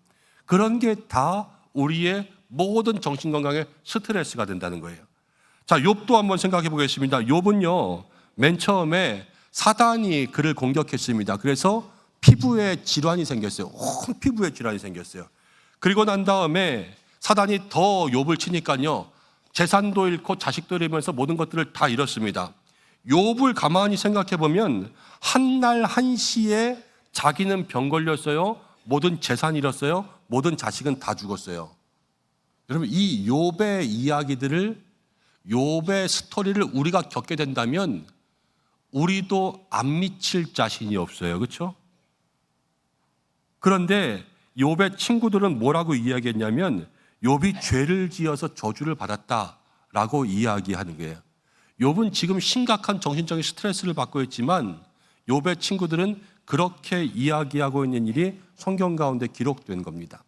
그런 게 다 우리의 모든 정신건강에 스트레스가 된다는 거예요. 자, 욥도 한번 생각해 보겠습니다. 욥은요 맨 처음에 사단이 그를 공격했습니다. 그래서 피부에 질환이 생겼어요. 온 피부에 질환이 생겼어요. 그리고 난 다음에 사단이 더 욥을 치니까요 재산도 잃고 자식도 잃으면서 모든 것들을 다 잃었습니다. 욥을 가만히 생각해 보면 한날 한시에 자기는 병 걸렸어요. 모든 재산 잃었어요. 모든 자식은 다 죽었어요. 여러분 이 욥의 이야기들을, 욥의 스토리를 우리가 겪게 된다면 우리도 안 미칠 자신이 없어요. 그렇죠? 그런데 욥의 친구들은 뭐라고 이야기했냐면 욥이 죄를 지어서 저주를 받았다라고 이야기하는 거예요. 욥은 지금 심각한 정신적인 스트레스를 받고 있지만 욥의 친구들은 그렇게 이야기하고 있는 일이 성경 가운데 기록된 겁니다.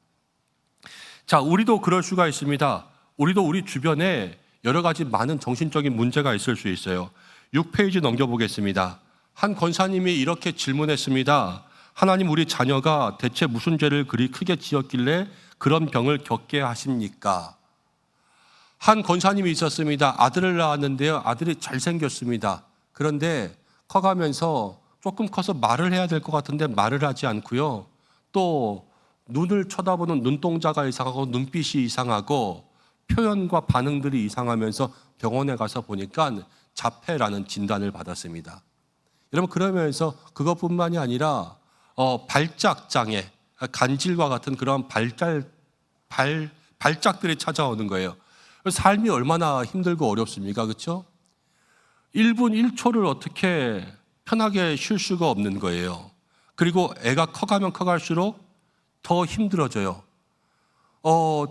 자, 우리도 그럴 수가 있습니다. 우리도 우리 주변에 여러 가지 많은 정신적인 문제가 있을 수 있어요. 6페이지 넘겨보겠습니다. 한 권사님이 이렇게 질문했습니다. 하나님, 우리 자녀가 대체 무슨 죄를 그리 크게 지었길래 그런 병을 겪게 하십니까? 한 권사님이 있었습니다. 아들을 낳았는데요. 아들이 잘생겼습니다. 그런데 커가면서 조금 커서 말을 해야 될 것 같은데 말을 하지 않고요. 또 눈을 쳐다보는 눈동자가 이상하고 눈빛이 이상하고 표현과 반응들이 이상하면서 병원에 가서 보니까 자폐라는 진단을 받았습니다. 여러분 그러면서 그것뿐만이 아니라 발작 장애, 간질과 같은 그런 발작들이 찾아오는 거예요. 삶이 얼마나 힘들고 어렵습니까? 그렇죠? 1분 1초를 어떻게 편하게 쉴 수가 없는 거예요. 그리고 애가 커가면 커갈수록 더 힘들어져요.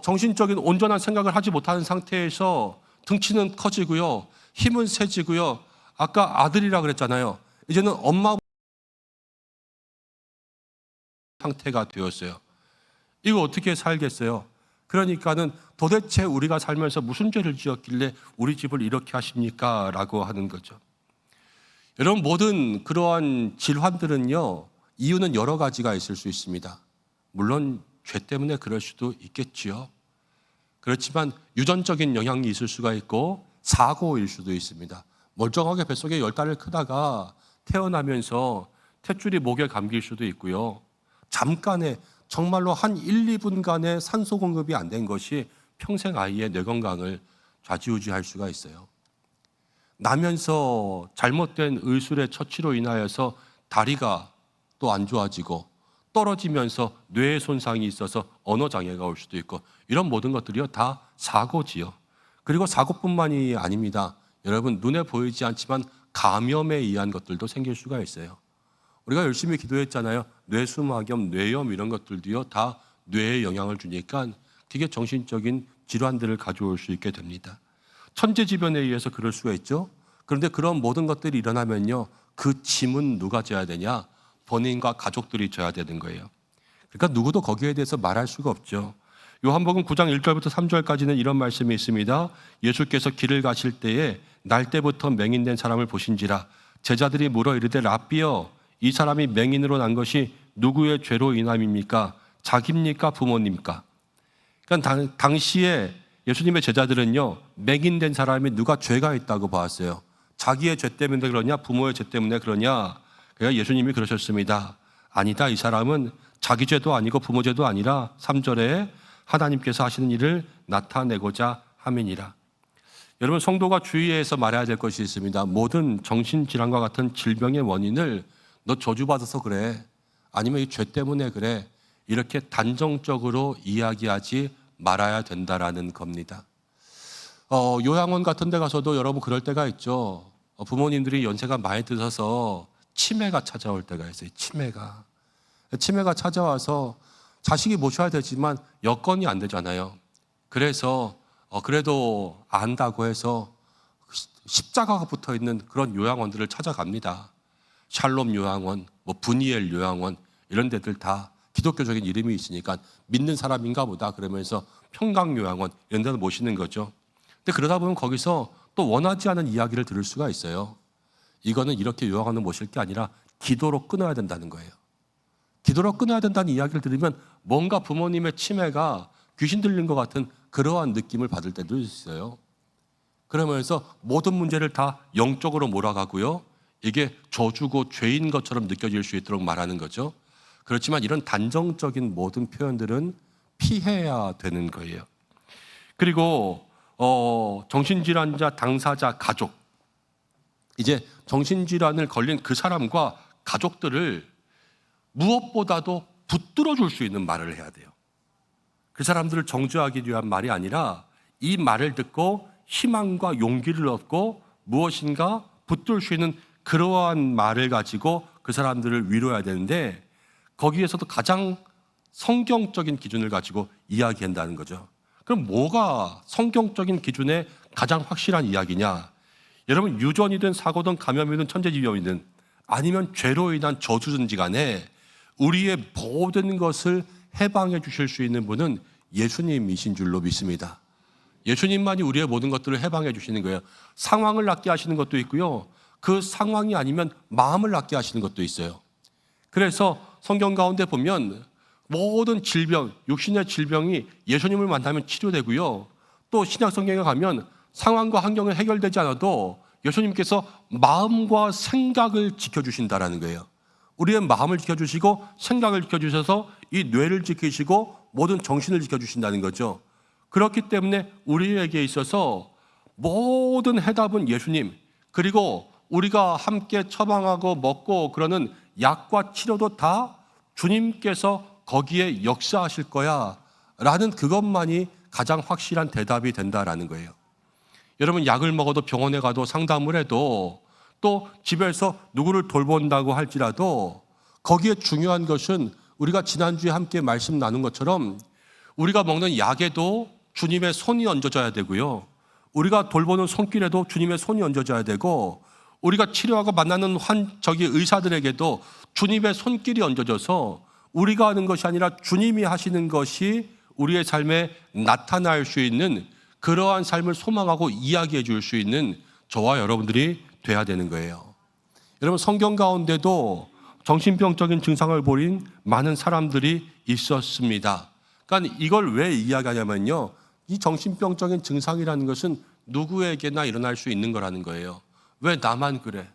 정신적인 온전한 생각을 하지 못하는 상태에서 등치는 커지고요. 힘은 세지고요. 아까 아들이라 그랬잖아요. 이제는 엄마 상태가 되었어요. 이거 어떻게 살겠어요? 그러니까는 도대체 우리가 살면서 무슨 죄를 지었길래 우리 집을 이렇게 하십니까? 라고 하는 거죠. 여러분 모든 그러한 질환들은요. 이유는 여러 가지가 있을 수 있습니다. 물론 죄 때문에 그럴 수도 있겠지요. 그렇지만 유전적인 영향이 있을 수가 있고 사고일 수도 있습니다. 멀쩡하게 뱃속에 10달을 크다가 태어나면서 탯줄이 목에 감길 수도 있고요. 잠깐에 정말로 한 1, 2분간의 산소 공급이 안 된 것이 평생 아이의 뇌 건강을 좌지우지할 수가 있어요. 나면서 잘못된 의술의 처치로 인하여서 다리가 또 안 좋아지고 떨어지면서 뇌에 손상이 있어서 언어 장애가 올 수도 있고 이런 모든 것들이요 다 사고지요. 그리고 사고뿐만이 아닙니다. 여러분 눈에 보이지 않지만 감염에 의한 것들도 생길 수가 있어요. 우리가 열심히 기도했잖아요. 뇌수막염, 뇌염 이런 것들도요 다 뇌에 영향을 주니까 그게 정신적인 질환들을 가져올 수 있게 됩니다. 천재지변에 의해서 그럴 수가 있죠. 그런데 그런 모든 것들이 일어나면요 그 짐은 누가 져야 되냐? 본인과 가족들이 져야 되는 거예요. 그러니까 누구도 거기에 대해서 말할 수가 없죠. 요한복음 9장 1절부터 3절까지는 이런 말씀이 있습니다. 예수께서 길을 가실 때에 날 때부터 맹인된 사람을 보신지라 제자들이 물어 이르되 라삐여 이 사람이 맹인으로 난 것이 누구의 죄로 인함입니까? 자기입니까? 부모님입니까? 그러니까 당시에 예수님의 제자들은요, 맹인된 사람이 누가 죄가 있다고 봤어요. 자기의 죄 때문에 그러냐, 부모의 죄 때문에 그러냐. 그러니까 예수님이 그러셨습니다. 아니다, 이 사람은 자기 죄도 아니고 부모 죄도 아니라 3절에 하나님께서 하시는 일을 나타내고자 함이니라. 여러분, 성도가 주의해서 말해야 될 것이 있습니다. 모든 정신질환과 같은 질병의 원인을 너 저주받아서 그래, 아니면 이 죄 때문에 그래, 이렇게 단정적으로 이야기하지 말아야 된다라는 겁니다. 요양원 같은 데 가서도 여러분 그럴 때가 있죠. 부모님들이 연세가 많이 드셔서 치매가 찾아올 때가 있어요. 치매가 찾아와서 자식이 모셔야 되지만 여건이 안 되잖아요. 그래서 그래도 안다고 해서 십자가가 붙어 있는 그런 요양원들을 찾아갑니다. 샬롬 요양원, 분이엘 요양원, 이런 데들 다 기독교적인 이름이 있으니까 믿는 사람인가 보다 그러면서 평강요양원 이런 데를 모시는 거죠. 근데 그러다 보면 거기서 또 원하지 않은 이야기를 들을 수가 있어요. 이거는 이렇게 요양원을 모실 게 아니라 기도로 끊어야 된다는 거예요. 기도로 끊어야 된다는 이야기를 들으면 뭔가 부모님의 치매가 귀신 들린 것 같은 그러한 느낌을 받을 때도 있어요. 그러면서 모든 문제를 다 영적으로 몰아가고요. 이게 저주고 죄인 것처럼 느껴질 수 있도록 말하는 거죠. 그렇지만 이런 단정적인 모든 표현들은 피해야 되는 거예요. 그리고 정신질환자 당사자 가족, 이제 정신질환을 걸린 그 사람과 가족들을 무엇보다도 붙들어 줄 수 있는 말을 해야 돼요. 그 사람들을 정죄하기 위한 말이 아니라 이 말을 듣고 희망과 용기를 얻고 무엇인가 붙들 수 있는 그러한 말을 가지고 그 사람들을 위로해야 되는데, 거기에서도 가장 성경적인 기준을 가지고 이야기한다는 거죠. 그럼 뭐가 성경적인 기준의 가장 확실한 이야기냐? 여러분, 유전이든 사고든 감염이든 천재지변이든 아니면 죄로 인한 저주든지 간에 우리의 모든 것을 해방해 주실 수 있는 분은 예수님이신 줄로 믿습니다. 예수님만이 우리의 모든 것들을 해방해 주시는 거예요. 상황을 낫게 하시는 것도 있고요. 그 상황이 아니면 마음을 낫게 하시는 것도 있어요. 그래서 성경 가운데 보면 모든 질병, 육신의 질병이 예수님을 만나면 치료되고요. 또 신약 성경에 가면 상황과 환경이 해결되지 않아도 예수님께서 마음과 생각을 지켜주신다라는 거예요. 우리의 마음을 지켜주시고 생각을 지켜주셔서 이 뇌를 지키시고 모든 정신을 지켜주신다는 거죠. 그렇기 때문에 우리에게 있어서 모든 해답은 예수님, 그리고 우리가 함께 처방하고 먹고 그러는 약과 치료도 다 주님께서 거기에 역사하실 거야 라는 그것만이 가장 확실한 대답이 된다라는 거예요. 여러분, 약을 먹어도 병원에 가도 상담을 해도 또 집에서 누구를 돌본다고 할지라도 거기에 중요한 것은 우리가 지난주에 함께 말씀 나눈 것처럼 우리가 먹는 약에도 주님의 손이 얹어져야 되고요. 우리가 돌보는 손길에도 주님의 손이 얹어져야 되고, 우리가 치료하고 만나는 의사들에게도 주님의 손길이 얹어져서 우리가 하는 것이 아니라 주님이 하시는 것이 우리의 삶에 나타날 수 있는 그러한 삶을 소망하고 이야기해 줄 수 있는 저와 여러분들이 돼야 되는 거예요. 여러분, 성경 가운데도 정신병적인 증상을 보인 많은 사람들이 있었습니다. 그러니까 이걸 왜 이야기하냐면요, 이 정신병적인 증상이라는 것은 누구에게나 일어날 수 있는 거라는 거예요. 왜 나만 그래?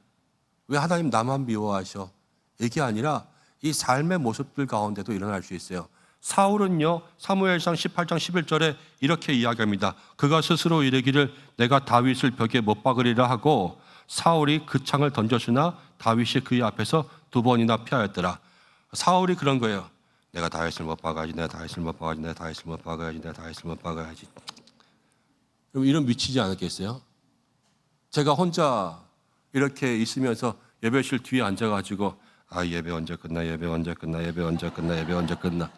왜 하나님 나만 미워하셔? 이게 아니라 이 삶의 모습들 가운데도 일어날 수 있어요. 사울은요, 사무엘상 18장 11절에 이렇게 이야기합니다. 그가 스스로 이르기를 내가 다윗을 벽에 못 박으리라 하고 사울이 그 창을 던졌으나 다윗이 그의 앞에서 2번이나 피하였더라. 사울이 그런 거예요. 내가 다윗을 못 박아야지, 내가 다윗을 못 박아야지, 내가 다윗을 못 박아야지, 내가 다윗을 못 박아야지. 그럼 이런 미치지 않았겠어요? 제가 혼자 이렇게 있으면서 예배실 뒤에 앉아가지고 예배 언제 끝나, 예배 언제 끝나, 예배 언제 끝나, 예배 언제 끝나,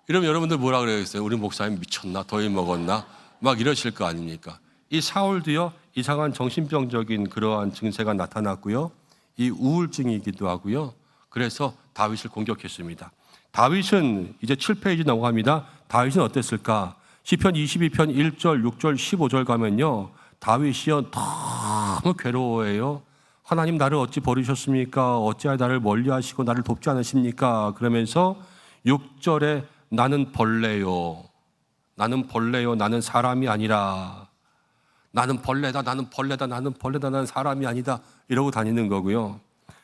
이러면 여러분들 뭐라 그러겠어요? 우리 목사님 미쳤나? 더위 먹었나? 막 이러실 거 아닙니까? 이 사울도요, 이상한 정신병적인 그러한 증세가 나타났고요. 이 우울증이기도 하고요. 그래서 다윗을 공격했습니다. 다윗은 이제 7페이지 넘어갑니다. 다윗은 어땠을까? 시편 22편 1절, 6절, 15절 가면요, 다윗이요 너무 괴로워해요. 하나님 나를 어찌 버리셨습니까? 어찌하여 나를 멀리하시고 나를 돕지 않으십니까? 그러면서 6절에 나는 벌레요. 나는 벌레요. 나는 사람이 아니라. 나는 벌레다. 나는 벌레다. 나는 벌레다. 나는 사람이 아니다. 이러고 다니는 거고요.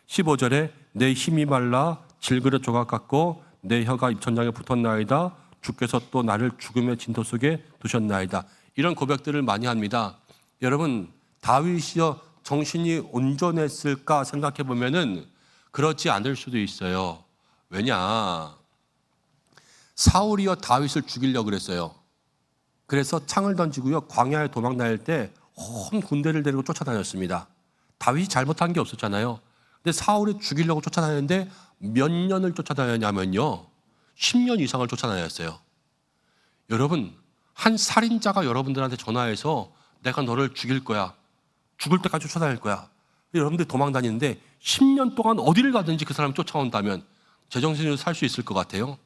15절에 내 힘이 말라 질그릇 조각 같고 내 혀가 입천장에 붙었나이다. 주께서 또 나를 죽음의 진토 속에 두셨나이다. 이런 고백들을 많이 합니다. 여러분, 다윗이여 정신이 온전했을까 생각해 보면은 그렇지 않을 수도 있어요. 왜냐? 사울이여 다윗을 죽이려고 그랬어요. 그래서 창을 던지고요, 광야에 도망 다닐 때 온 군대를 데리고 쫓아다녔습니다. 다윗이 잘못한 게 없었잖아요. 근데 사울이 죽이려고 쫓아다녔는데 몇 년을 쫓아다녔냐면요, 10년 이상을 쫓아다녔어요. 여러분, 한 살인자가 여러분들한테 전화해서 내가 너를 죽일 거야, 죽을 때까지 쫓아다닐 거야, 여러분들이 도망 다니는데 10년 동안 어디를 가든지 그 사람이 쫓아온다면 제정신으로 살 수 있을 것 같아요?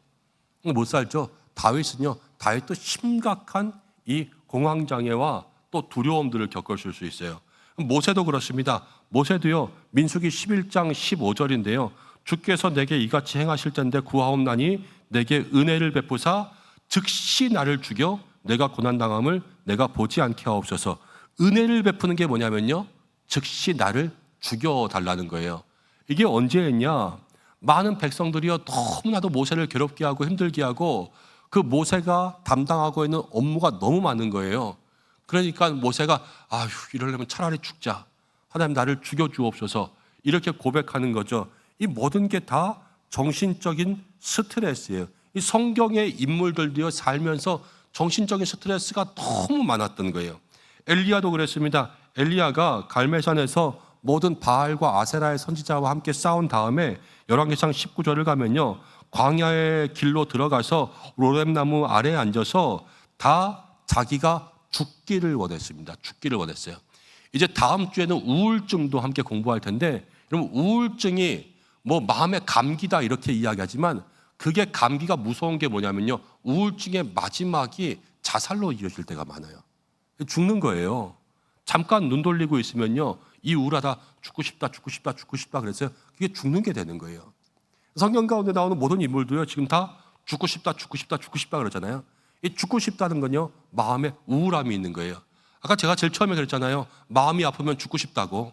못 살죠. 다윗은요, 다윗도 심각한 이 공황장애와 또 두려움들을 겪었을 수 있어요. 모세도 그렇습니다. 모세도요, 민수기 11장 15절인데요. 주께서 내게 이같이 행하실 텐데 구하옵나니 내게 은혜를 베푸사 즉시 나를 죽여 내가 고난당함을 내가 보지 않게 하옵소서. 은혜를 베푸는 게 뭐냐면요, 즉시 나를 죽여달라는 거예요. 이게 언제 했냐? 많은 백성들이요 너무나도 모세를 괴롭게 하고 힘들게 하고 그 모세가 담당하고 있는 업무가 너무 많은 거예요. 그러니까 모세가 아휴, 이러려면 차라리 죽자, 하나님 나를 죽여주옵소서, 이렇게 고백하는 거죠. 이 모든 게 다 정신적인 스트레스예요. 이 성경의 인물들도요 살면서 정신적인 스트레스가 너무 많았던 거예요. 엘리야도 그랬습니다. 엘리야가 갈멜산에서 모든 바알과 아세라의 선지자와 함께 싸운 다음에 열왕기상 19절을 가면요, 광야의 길로 들어가서 로뎀나무 아래에 앉아서 다 자기가 죽기를 원했습니다. 죽기를 원했어요. 이제 다음 주에는 우울증도 함께 공부할 텐데, 여러분, 우울증이 뭐 마음의 감기다 이렇게 이야기하지만 그게 감기가 무서운 게 뭐냐면요, 우울증의 마지막이 자살로 이어질 때가 많아요. 죽는 거예요. 잠깐 눈 돌리고 있으면요, 이 우울하다, 죽고 싶다, 죽고 싶다, 죽고 싶다 그랬어요. 그게 죽는 게 되는 거예요. 성경 가운데 나오는 모든 인물도요 지금 다 죽고 싶다, 죽고 싶다, 죽고 싶다 그러잖아요. 이 죽고 싶다는 건요, 마음에 우울함이 있는 거예요. 아까 제가 제일 처음에 그랬잖아요. 마음이 아프면 죽고 싶다고,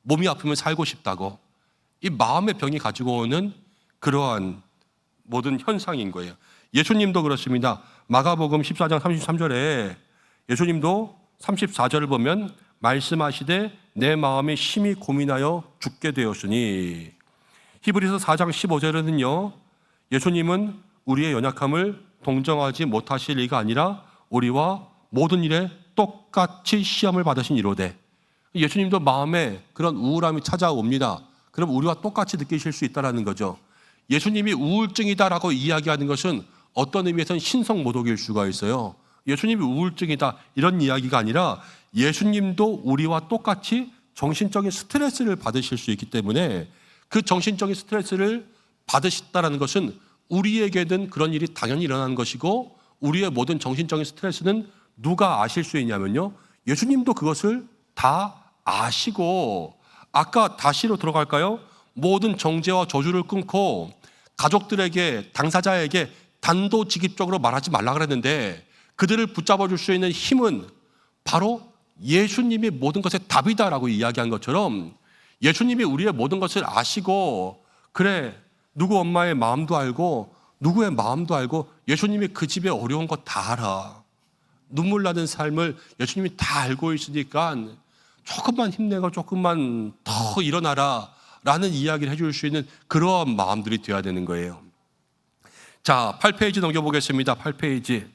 몸이 아프면 살고 싶다고. 이 마음의 병이 가지고 오는 그러한 모든 현상인 거예요. 예수님도 그렇습니다. 마가복음 14장 33절에 예수님도 34절을 보면 말씀하시되 내 마음이 심히 고민하여 죽게 되었으니, 히브리서 4장 15절에는요, 예수님은 우리의 연약함을 동정하지 못하실 리가 아니라 우리와 모든 일에 똑같이 시험을 받으신 이로되, 예수님도 마음에 그런 우울함이 찾아옵니다. 그럼 우리와 똑같이 느끼실 수 있다는 거죠. 예수님이 우울증이다라고 이야기하는 것은 어떤 의미에서는 신성모독일 수가 있어요. 예수님이 우울증이다 이런 이야기가 아니라 예수님도 우리와 똑같이 정신적인 스트레스를 받으실 수 있기 때문에 그 정신적인 스트레스를 받으셨다는 것은 우리에게는 그런 일이 당연히 일어나는 것이고, 우리의 모든 정신적인 스트레스는 누가 아실 수 있냐면요, 예수님도 그것을 다 아시고, 아까 다시로 들어갈까요? 모든 정죄와 저주를 끊고 가족들에게, 당사자에게 단도직입적으로 말하지 말라 그랬는데 그들을 붙잡아 줄 수 있는 힘은 바로 예수님이 모든 것의 답이다라고 이야기한 것처럼, 예수님이 우리의 모든 것을 아시고, 그래 누구 엄마의 마음도 알고 누구의 마음도 알고 예수님이 그 집의 어려운 것 다 알아. 눈물 나는 삶을 예수님이 다 알고 있으니까 조금만 힘내고 조금만 더 일어나라 라는 이야기를 해줄 수 있는 그러한 마음들이 되어야 되는 거예요. 자, 8페이지 넘겨보겠습니다. 8페이지.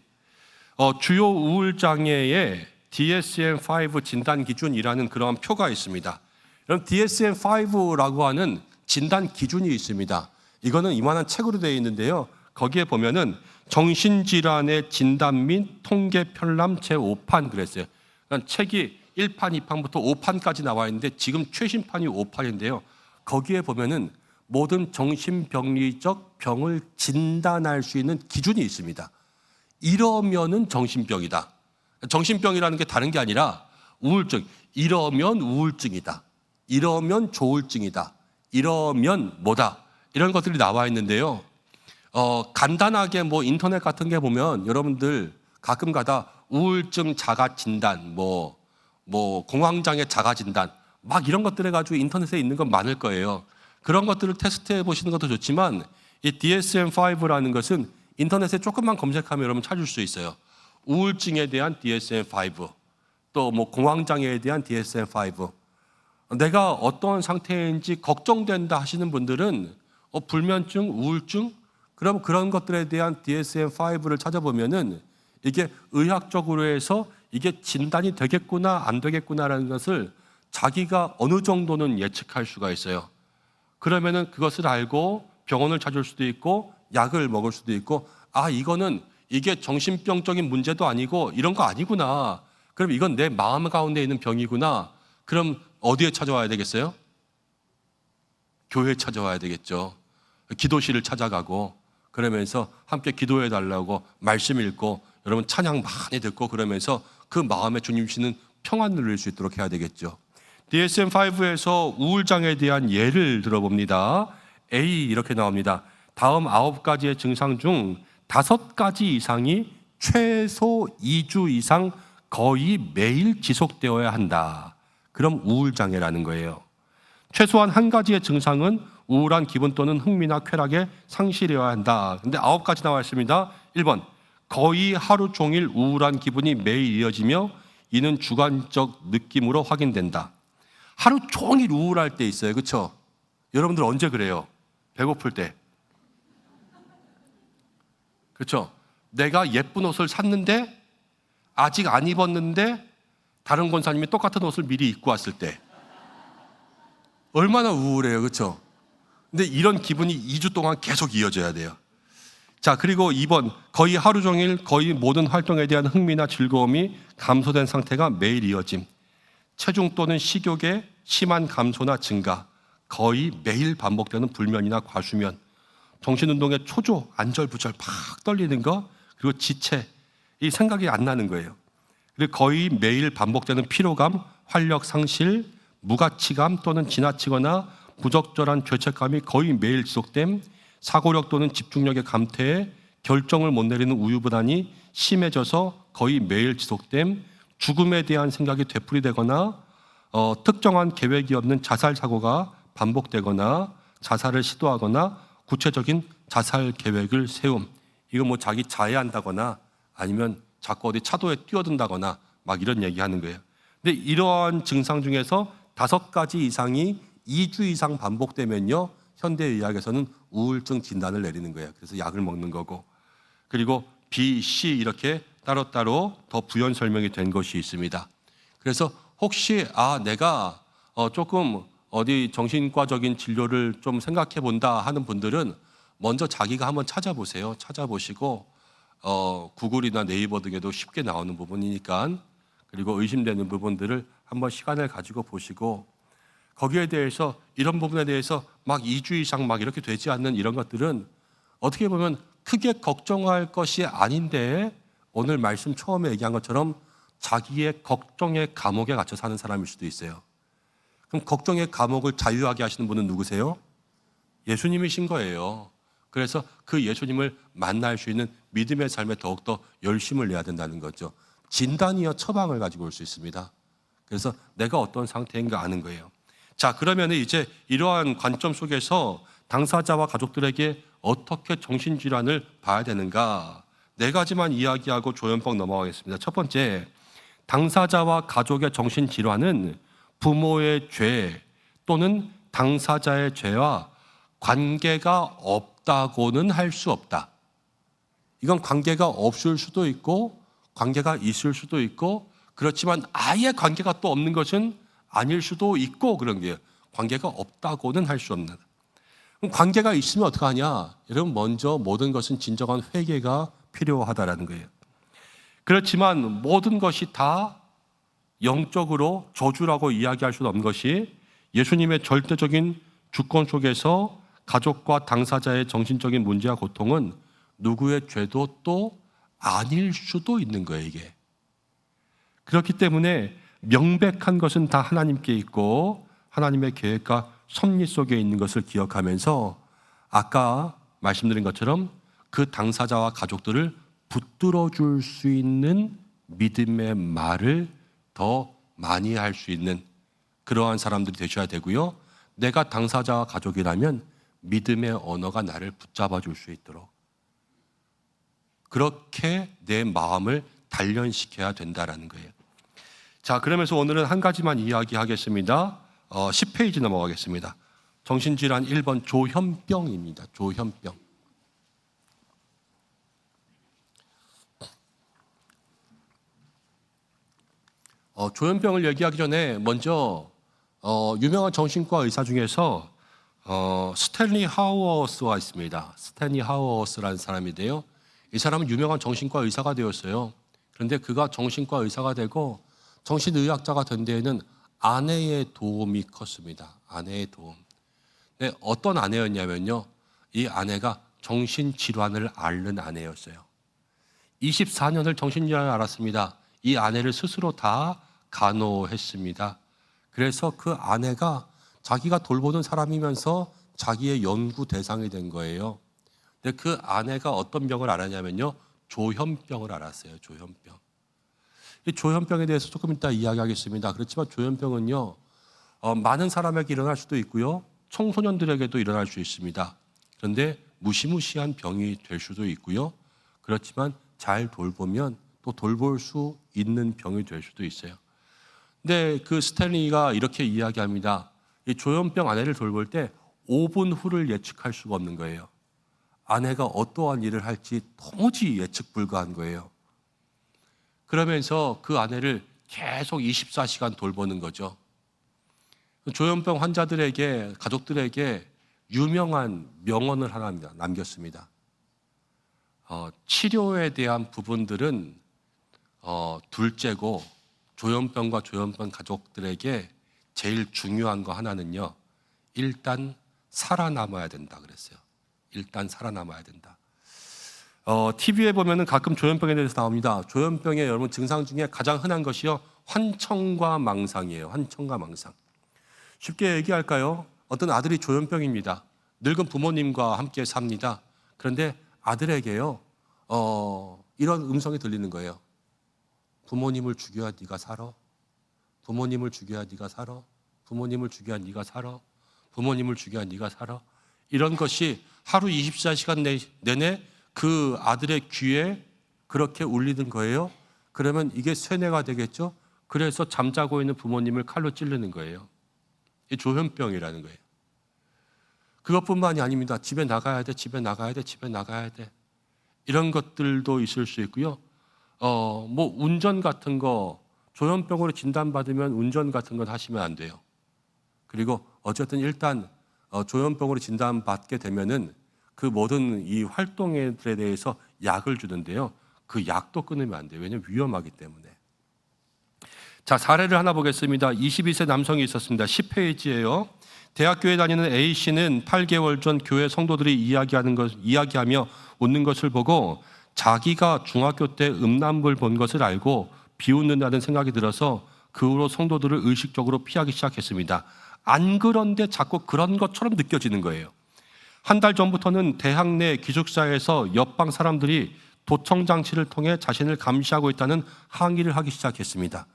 주요 우울장애의 DSM-5 진단 기준이라는 그러한 표가 있습니다. 여러분, DSM-5라고 하는 진단 기준이 있습니다. 이거는 이만한 책으로 되어 있는데요, 거기에 보면은 정신질환의 진단 및 통계 편람 제5판 그랬어요. 그러니까 책이 1판, 2판부터 5판까지 나와 있는데 지금 최신판이 5판인데요. 거기에 보면은 모든 정신병리적 병을 진단할 수 있는 기준이 있습니다. 이러면은 정신병이다. 정신병이라는 게 다른 게 아니라 우울증. 이러면 우울증이다. 이러면 조울증이다. 이러면 뭐다. 이런 것들이 나와 있는데요. 간단하게 뭐 인터넷 같은 게 보면 여러분들 가끔 가다 우울증 자가 진단, 뭐 공황장애 자가 진단, 막 이런 것들 해가지고 인터넷에 있는 건 많을 거예요. 그런 것들을 테스트해 보시는 것도 좋지만 이 DSM-5라는 것은 인터넷에 조금만 검색하면 여러분 찾을 수 있어요. 우울증에 대한 DSM-5, 또 뭐 공황장애에 대한 DSM-5. 내가 어떤 상태인지 걱정된다 하시는 분들은 불면증, 우울증, 그럼 그런 것들에 대한 DSM-5를 찾아보면은 이게 의학적으로 해서 이게 진단이 되겠구나 안 되겠구나라는 것을 자기가 어느 정도는 예측할 수가 있어요. 그러면은 그것을 알고 병원을 찾을 수도 있고 약을 먹을 수도 있고, 아, 이게 정신병적인 문제도 아니고 이런 거 아니구나. 그럼 이건 내 마음 가운데 있는 병이구나. 그럼 어디에 찾아와야 되겠어요? 교회에 찾아와야 되겠죠. 기도실을 찾아가고 그러면서 함께 기도해 달라고 말씀 읽고 여러분 찬양 많이 듣고 그러면서 그 마음에 주님 주시는 평안 누릴 수 있도록 해야 되겠죠. DSM-5에서 우울장애에 대한 예를 들어봅니다. A 이렇게 나옵니다. 다음 9가지의 증상 중 5가지 이상이 최소 2주 이상 거의 매일 지속되어야 한다. 그럼 우울장애라는 거예요. 최소한 한 가지의 증상은 우울한 기분 또는 흥미나 쾌락의 상실이어야 한다. 근데 9가지 나와 있습니다. 1번, 거의 하루 종일 우울한 기분이 매일 이어지며 이는 주관적 느낌으로 확인된다. 하루 종일 우울할 때 있어요. 그렇죠? 여러분들 언제 그래요? 배고플 때. 그렇죠? 내가 예쁜 옷을 샀는데 아직 안 입었는데 다른 권사님이 똑같은 옷을 미리 입고 왔을 때 얼마나 우울해요. 그렇죠? 근데 이런 기분이 2주 동안 계속 이어져야 돼요. 자, 그리고 2번, 거의 하루 종일 거의 모든 활동에 대한 흥미나 즐거움이 감소된 상태가 매일 이어짐. 체중 또는 식욕의 심한 감소나 증가, 거의 매일 반복되는 불면이나 과수면, 정신운동의 초조, 안절부절 팍 떨리는 거, 그리고 지체, 이 생각이 안 나는 거예요. 그리고 거의 매일 반복되는 피로감, 활력 상실, 무가치감 또는 지나치거나 부적절한 죄책감이 거의 매일 지속됨, 사고력 또는 집중력의 감퇴에 결정을 못 내리는 우유부단이 심해져서 거의 매일 지속됨, 죽음에 대한 생각이 되풀이되거나 특정한 계획이 없는 자살 사고가 반복되거나 자살을 시도하거나 구체적인 자살 계획을 세움. 이거 뭐 자기 자해한다거나 아니면 자꾸 어디 차도에 뛰어든다거나 막 이런 얘기하는 거예요. 근데 이러한 증상 중에서 5가지 이상이 2주 이상 반복되면요, 현대의학에서는 우울증 진단을 내리는 거예요. 그래서 약을 먹는 거고, 그리고 B, C 이렇게 따로따로 더 부연 설명이 된 것이 있습니다. 그래서 혹시 내가 조금 어디 정신과적인 진료를 좀 생각해 본다 하는 분들은 먼저 자기가 한번 찾아보세요. 찾아보시고 구글이나 네이버 등에도 쉽게 나오는 부분이니까, 그리고 의심되는 부분들을 한번 시간을 가지고 보시고, 거기에 대해서 이런 부분에 대해서 막 2주 이상 막 이렇게 되지 않는 이런 것들은 어떻게 보면 크게 걱정할 것이 아닌데, 오늘 말씀 처음에 얘기한 것처럼 자기의 걱정의 감옥에 갇혀 사는 사람일 수도 있어요. 그럼 걱정의 감옥을 자유하게 하시는 분은 누구세요? 예수님이신 거예요. 그래서 그 예수님을 만날 수 있는 믿음의 삶에 더욱더 열심을 내야 된다는 거죠. 진단이여 처방을 가지고 올 수 있습니다. 그래서 내가 어떤 상태인가 아는 거예요. 자, 그러면 이제 이러한 관점 속에서 당사자와 가족들에게 어떻게 정신질환을 봐야 되는가, 4가지만 이야기하고 조연법 넘어가겠습니다. 첫 번째, 당사자와 가족의 정신질환은 부모의 죄 또는 당사자의 죄와 관계가 없다고는 할 수 없다. 이건 관계가 없을 수도 있고 관계가 있을 수도 있고, 그렇지만 아예 관계가 또 없는 것은 아닐 수도 있고, 그런 게 관계가 없다고는 할 수 없는. 그럼 관계가 있으면 어떡하냐? 여러분, 먼저 모든 것은 진정한 회개가 필요하다라는 거예요. 그렇지만 모든 것이 다 영적으로 저주라고 이야기할 수는 없는 것이, 예수님의 절대적인 주권 속에서 가족과 당사자의 정신적인 문제와 고통은 누구의 죄도 또 아닐 수도 있는 거예요, 이게. 그렇기 때문에 명백한 것은 다 하나님께 있고 하나님의 계획과 섭리 속에 있는 것을 기억하면서 아까 말씀드린 것처럼 그 당사자와 가족들을 붙들어 줄 수 있는 믿음의 말을 더 많이 할 수 있는 그러한 사람들이 되셔야 되고요. 내가 당사자와 가족이라면 믿음의 언어가 나를 붙잡아 줄 수 있도록 그렇게 내 마음을 단련시켜야 된다라는 거예요. 자, 그러면서 오늘은 한 가지만 이야기하겠습니다. 10페이지 넘어가겠습니다. 정신질환 1번 조현병입니다. 조현병. 조현병을 얘기하기 전에 먼저 유명한 정신과 의사 중에서 스탠리 하우어스가 있습니다. 스탠리 하우어스라는 사람인데요. 이 사람은 유명한 정신과 의사가 되었어요. 그런데 그가 정신과 의사가 되고 정신의학자가 된 데에는 아내의 도움이 컸습니다. 아내의 도움. 네, 어떤 아내였냐면요. 이 아내가 정신질환을 앓는 아내였어요. 24년을 정신질환을 앓았습니다. 이 아내를 스스로 다 간호했습니다. 그래서 그 아내가 자기가 돌보는 사람이면서 자기의 연구 대상이 된 거예요. 근데 그 아내가 어떤 병을 앓았냐면요. 조현병을 앓았어요. 조현병. 이 조현병에 대해서 조금 이따 이야기하겠습니다. 그렇지만 조현병은요. 많은 사람에게 일어날 수도 있고요. 청소년들에게도 일어날 수 있습니다. 그런데 무시무시한 병이 될 수도 있고요. 그렇지만 잘 돌보면 또 돌볼 수 있는 병이 될 수도 있어요. 근데 그 스탠리가 이렇게 이야기합니다. 이 조현병 아내를 돌볼 때 5분 후를 예측할 수가 없는 거예요. 아내가 어떠한 일을 할지 도무지 예측 불가한 거예요. 그러면서 그 아내를 계속 24시간 돌보는 거죠. 조현병 환자들에게, 가족들에게 유명한 명언을 하나 남겼습니다. 치료에 대한 부분들은 둘째고 조현병과 조현병 가족들에게 제일 중요한 거 하나는요. 일단 살아남아야 된다 그랬어요. 일단 살아남아야 된다. TV에 보면은 가끔 조현병에 대해서 나옵니다. 조현병의 여러분 증상 중에 가장 흔한 것이요. 환청과 망상이에요. 환청과 망상. 쉽게 얘기할까요? 어떤 아들이 조현병입니다. 늙은 부모님과 함께 삽니다. 그런데 아들에게요. 이런 음성이 들리는 거예요. 부모님을 죽여야 네가 살아. 부모님을 죽여야 네가 살아. 부모님을 죽여야 네가 살아. 부모님을 죽여야 네가 살아. 이런 것이 하루 24시간 내내 그 아들의 귀에 그렇게 울리는 거예요. 그러면 이게 세뇌가 되겠죠. 그래서 잠자고 있는 부모님을 칼로 찌르는 거예요. 이 조현병이라는 거예요. 그것뿐만이 아닙니다. 집에 나가야 돼, 집에 나가야 돼, 집에 나가야 돼. 이런 것들도 있을 수 있고요. 뭐 운전 같은 거 조현병으로 진단받으면 운전 같은 건 하시면 안 돼요. 그리고 어쨌든 일단 조현병으로 진단받게 되면은 그 모든 이 활동들에 대해서 약을 주는데요. 그 약도 끊으면 안 돼요. 왜냐하면 위험하기 때문에. 자, 사례를 하나 보겠습니다. 22세 남성이 있었습니다. 10페이지예요. 대학교에 다니는 A씨는 8개월 전 교회 성도들이 이야기하며 웃는 것을 보고 자기가 중학교 때 음란물 본 것을 알고 비웃는다는 생각이 들어서 그 후로 성도들을 의식적으로 피하기 시작했습니다. 안 그런데 자꾸 그런 것처럼 느껴지는 거예요. 한 달 전부터는 대학 내 기숙사에서 옆방 사람들이 도청장치를 통해 자신을 감시하고 있다는 항의를 하기 시작했습니다.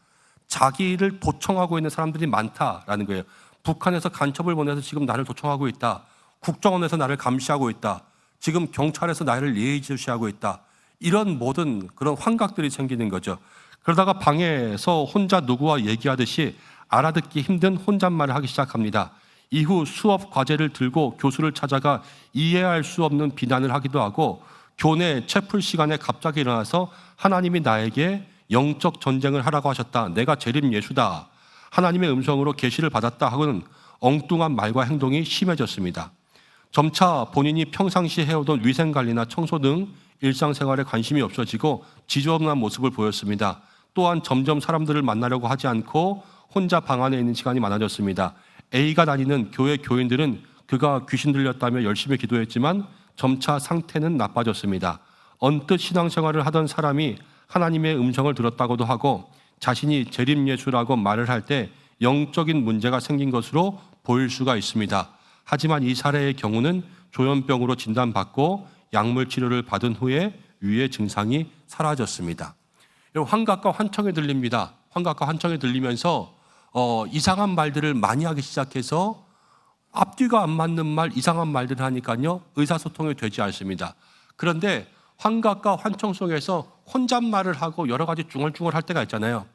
자기를 도청하고 있는 사람들이 많다라는 거예요. 북한에서 간첩을 보내서 지금 나를 도청하고 있다. 국정원에서 나를 감시하고 있다. 지금 경찰에서 나를 예의주시하고 있다. 이런 모든 그런 환각들이 생기는 거죠. 그러다가 방에서 혼자 누구와 얘기하듯이 알아듣기 힘든 혼잣말을 하기 시작합니다. 이후 수업 과제를 들고 교수를 찾아가 이해할 수 없는 비난을 하기도 하고 교내 채플 시간에 갑자기 일어나서 하나님이 나에게 영적 전쟁을 하라고 하셨다. 내가 재림 예수다. 하나님의 음성으로 계시를 받았다 하고는 엉뚱한 말과 행동이 심해졌습니다. 점차 본인이 평상시 해오던 위생관리나 청소 등 일상생활에 관심이 없어지고 지저분한 모습을 보였습니다. 또한 점점 사람들을 만나려고 하지 않고 혼자 방 안에 있는 시간이 많아졌습니다. A가 다니는 교회 교인들은 그가 귀신 들렸다며 열심히 기도했지만 점차 상태는 나빠졌습니다. 언뜻 신앙생활을 하던 사람이 하나님의 음성을 들었다고도 하고 자신이 재림예수라고 말을 할 때 영적인 문제가 생긴 것으로 보일 수가 있습니다. 하지만 이 사례의 경우는 조현병으로 진단받고 약물 치료를 받은 후에 위의 증상이 사라졌습니다. 환각과 환청에 들립니다. 환각과 환청에 들리면서 이상한 말들을 많이 하기 시작해서 앞뒤가 안 맞는 말, 이상한 말들을 하니까요 의사소통이 되지 않습니다. 그런데 환각과 환청 속에서 혼잣말을 하고 여러 가지 중얼중얼 할 때가 있잖아요.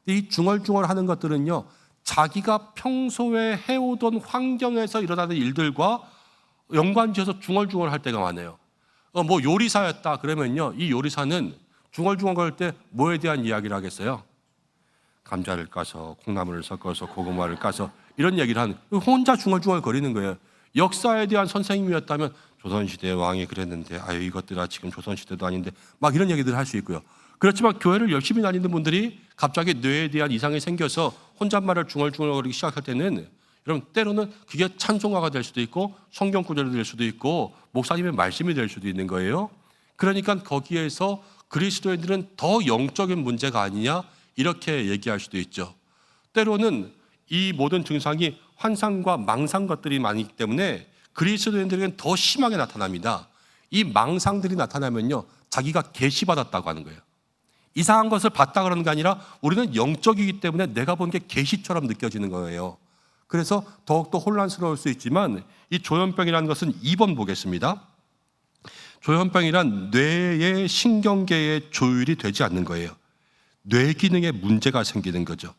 이 중얼중얼 하는 것들은요 자기가 평소에 해오던 환경에서 일어나는 일들과 연관지어서 중얼중얼 할 때가 많아요. 뭐 요리사였다 그러면요 이 요리사는 중얼중얼 할 때 뭐에 대한 이야기를 하겠어요? 감자를 까서 콩나물을 섞어서 고구마를 까서 이런 얘기를 하는, 혼자 중얼중얼 거리는 거예요. 역사에 대한 선생님이었다면 조선시대 왕이 그랬는데 아유 이것들아 지금 조선시대도 아닌데 막 이런 얘기들을 할 수 있고요. 그렇지만 교회를 열심히 다니는 분들이 갑자기 뇌에 대한 이상이 생겨서 혼잣말을 중얼중얼거리기 시작할 때는 여러분 때로는 그게 찬송가가 될 수도 있고 성경 구절이 될 수도 있고 목사님의 말씀이 될 수도 있는 거예요. 그러니까 거기에서 그리스도인들은 더 영적인 문제가 아니냐 이렇게 얘기할 수도 있죠. 때로는 이 모든 증상이 환상과 망상 것들이 많기 때문에 그리스도인들에게는 더 심하게 나타납니다. 이 망상들이 나타나면요 자기가 계시받았다고 하는 거예요. 이상한 것을 봤다 그러는 게 아니라 우리는 영적이기 때문에 내가 본 게 계시처럼 느껴지는 거예요. 그래서 더욱더 혼란스러울 수 있지만 이 조현병이라는 것은 2번 보겠습니다. 조현병이란 뇌의 신경계의 조율이 되지 않는 거예요. 뇌 기능에 문제가 생기는 거죠.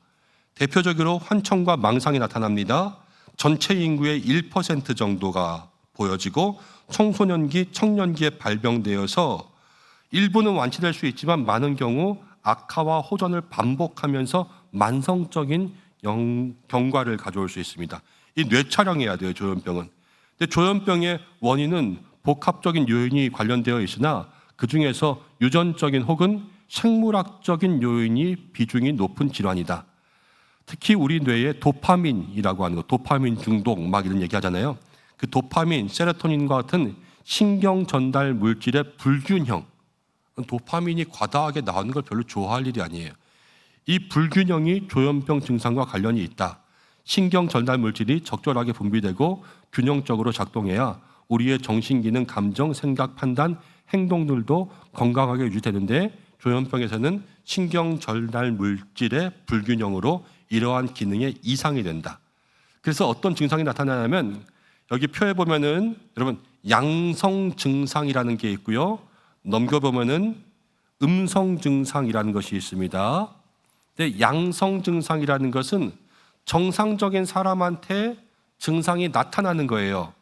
대표적으로 환청과 망상이 나타납니다. 전체 인구의 1% 정도가 보여지고 청소년기, 청년기에 발병되어서 일부는 완치될 수 있지만 많은 경우 악화와 호전을 반복하면서 만성적인 경과를 가져올 수 있습니다. 이 뇌촬영해야 돼요, 조현병은. 근데 조현병의 원인은 복합적인 요인이 관련되어 있으나 그중에서 유전적인 혹은 생물학적인 요인이 비중이 높은 질환이다. 특히 우리 뇌에 도파민이라고 하는 거, 도파민 중독 막 이런 얘기 하잖아요. 그 도파민, 세로토닌과 같은 신경 전달 물질의 불균형, 도파민이 과다하게 나오는 걸 별로 좋아할 일이 아니에요. 이 불균형이 조현병 증상과 관련이 있다. 신경 전달 물질이 적절하게 분비되고 균형적으로 작동해야 우리의 정신기능, 감정, 생각, 판단, 행동들도 건강하게 유지되는데 조현병에서는 신경 전달 물질의 불균형으로 이러한 기능에 이상이 된다. 그래서 어떤 증상이 나타나냐면 여기 표에 보면은 여러분 양성 증상이라는 게 있고요. 넘겨보면은 음성 증상이라는 것이 있습니다. 근데 양성 증상이라는 것은 정상적인 사람한테 증상이 나타나는 거예요.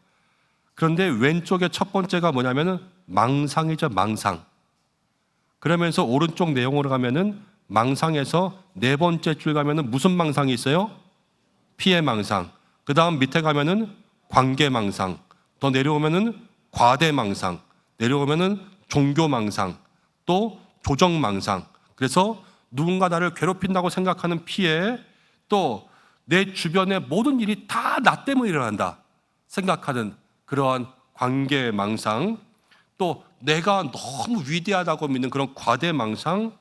그런데 왼쪽에 첫 번째가 뭐냐면은 망상이죠, 망상. 그러면서 오른쪽 내용으로 가면은 망상에서 네 번째 줄 가면은 무슨 망상이 있어요? 피해 망상. 그 다음 밑에 가면은 관계 망상. 더 내려오면은 과대 망상. 내려오면은 종교 망상. 또 조정 망상. 그래서 누군가 나를 괴롭힌다고 생각하는 피해, 또 내 주변의 모든 일이 다 나 때문에 일어난다 생각하는 그러한 관계 망상, 또 내가 너무 위대하다고 믿는 그런 과대 망상,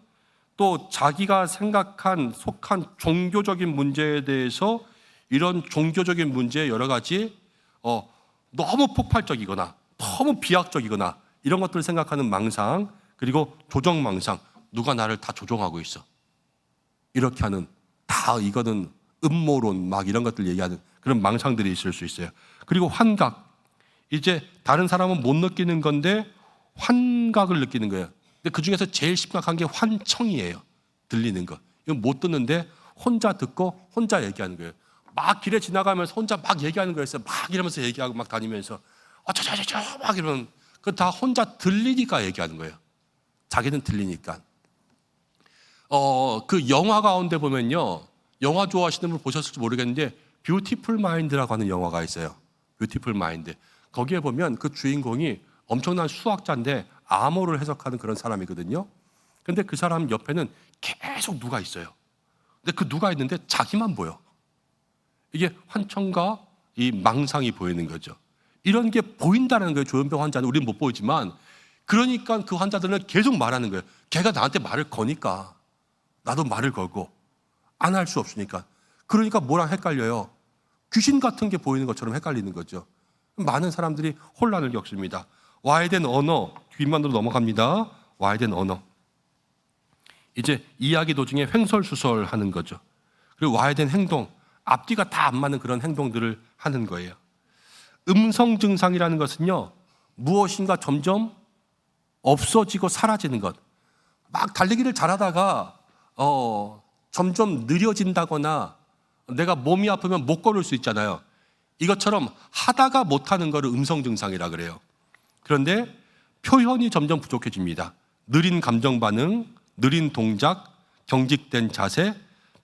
또 자기가 생각한 속한 종교적인 문제에 대해서 이런 종교적인 문제에 여러 가지 너무 폭발적이거나 너무 비약적이거나 이런 것들을 생각하는 망상, 그리고 조정 망상, 누가 나를 다 조종하고 있어 이렇게 하는, 다 이거는 음모론 막 이런 것들 얘기하는 그런 망상들이 있을 수 있어요. 그리고 환각, 이제 다른 사람은 못 느끼는 건데 환각을 느끼는 거예요. 근데 그 중에서 제일 심각한 게 환청이에요. 들리는 거. 이건 못 듣는데 혼자 듣고 혼자 얘기하는 거예요. 막 길에 지나가면서 혼자 막 얘기하는 거였어요. 막 이러면서 얘기하고 막 다니면서 저저저저 막 이러면 그 다 혼자 들리니까 얘기하는 거예요. 자기는 들리니까. 그 영화 가운데 보면요, 영화 좋아하시는 분 보셨을지 모르겠는데 뷰티풀 마인드라고 하는 영화가 있어요. 뷰티풀 마인드. 거기에 보면 그 주인공이 엄청난 수학자인데 암호를 해석하는 그런 사람이거든요. 근데 그 사람 옆에는 계속 누가 있어요. 근데 그 누가 있는데 자기만 보여. 이게 환청과 이 망상이 보이는 거죠. 이런 게 보인다는 거예요. 조현병 환자는 우리는 못 보이지만, 그러니까 그 환자들은 계속 말하는 거예요. 걔가 나한테 말을 거니까 나도 말을 걸고, 안 할 수 없으니까. 그러니까 뭐랑 헷갈려요? 귀신 같은 게 보이는 것처럼 헷갈리는 거죠. 많은 사람들이 혼란을 겪습니다. 와야 된 언어, 뒷면으로 넘어갑니다. 와야 된 언어. 이제 이야기 도중에 횡설수설 하는 거죠. 그리고 와야 된 행동, 앞뒤가 다 안 맞는 그런 행동들을 하는 거예요. 음성 증상이라는 것은요, 무엇인가 점점 없어지고 사라지는 것. 막 달리기를 잘하다가 점점 느려진다거나, 내가 몸이 아프면 못 걸을 수 있잖아요. 이것처럼 하다가 못하는 거를 음성 증상이라 그래요. 그런데 표현이 점점 부족해집니다. 느린 감정 반응, 느린 동작, 경직된 자세,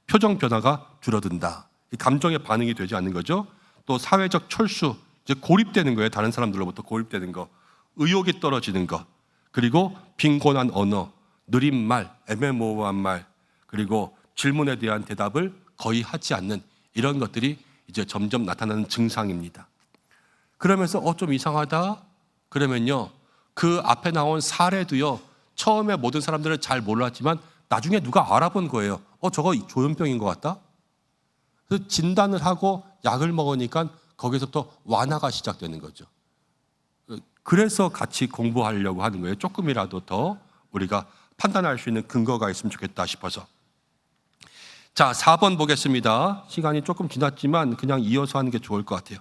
표정 변화가 줄어든다. 이 감정의 반응이 되지 않는 거죠. 또 사회적 철수, 이제 고립되는 거예요. 다른 사람들로부터 고립되는 거, 의욕이 떨어지는 거, 그리고 빈곤한 언어, 느린 말, 애매모호한 말, 그리고 질문에 대한 대답을 거의 하지 않는 이런 것들이 이제 점점 나타나는 증상입니다. 그러면서 좀 이상하다? 그러면요, 그 앞에 나온 사례도요, 처음에 모든 사람들은 잘 몰랐지만 나중에 누가 알아본 거예요. 저거 조현병인 것 같다? 그래서 진단을 하고 약을 먹으니까 거기서부터 완화가 시작되는 거죠. 그래서 같이 공부하려고 하는 거예요. 조금이라도 더 우리가 판단할 수 있는 근거가 있으면 좋겠다 싶어서. 자, 4번 보겠습니다. 시간이 조금 지났지만 그냥 이어서 하는 게 좋을 것 같아요.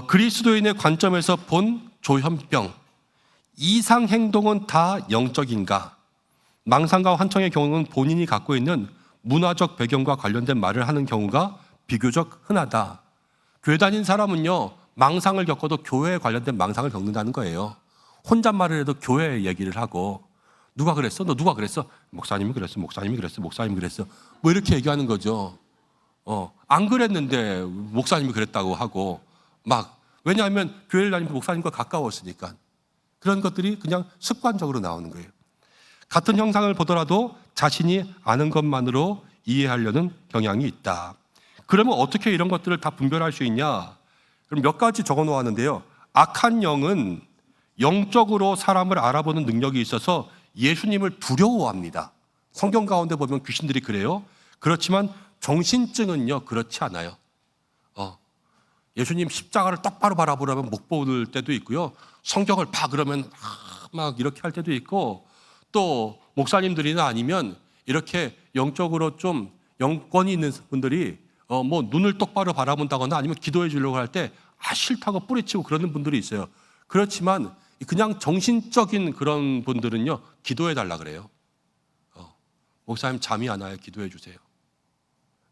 그리스도인의 관점에서 본 조현병. 이상 행동은 다 영적인가? 망상과 환청의 경우는 본인이 갖고 있는 문화적 배경과 관련된 말을 하는 경우가 비교적 흔하다. 교회 다닌 사람은요, 망상을 겪어도 교회에 관련된 망상을 겪는다는 거예요. 혼잣말을 해도 교회 얘기를 하고, 누가 그랬어? 너 누가 그랬어? 목사님이 그랬어, 목사님이 그랬어, 목사님이 그랬어. 뭐 이렇게 얘기하는 거죠. 안 그랬는데 목사님이 그랬다고 하고, 막, 왜냐하면 교회를 다니면 목사님과 가까웠으니까. 그런 것들이 그냥 습관적으로 나오는 거예요. 같은 형상을 보더라도 자신이 아는 것만으로 이해하려는 경향이 있다. 그러면 어떻게 이런 것들을 다 분별할 수 있냐? 그럼 몇 가지 적어 놓았는데요. 악한 영은 영적으로 사람을 알아보는 능력이 있어서 예수님을 두려워합니다. 성경 가운데 보면 귀신들이 그래요. 그렇지만 정신증은요, 그렇지 않아요. 예수님 십자가를 똑바로 바라보려면 못 볼 때도 있고요. 성경을 봐 그러면 막 이렇게 할 때도 있고, 또 목사님들이나 아니면 이렇게 영적으로 좀 영권이 있는 분들이 뭐 눈을 똑바로 바라본다거나 아니면 기도해 주려고 할 때 싫다고 뿌리치고 그러는 분들이 있어요. 그렇지만 그냥 정신적인 그런 분들은요, 기도해 달라 그래요. 목사님 잠이 안 와요, 기도해 주세요.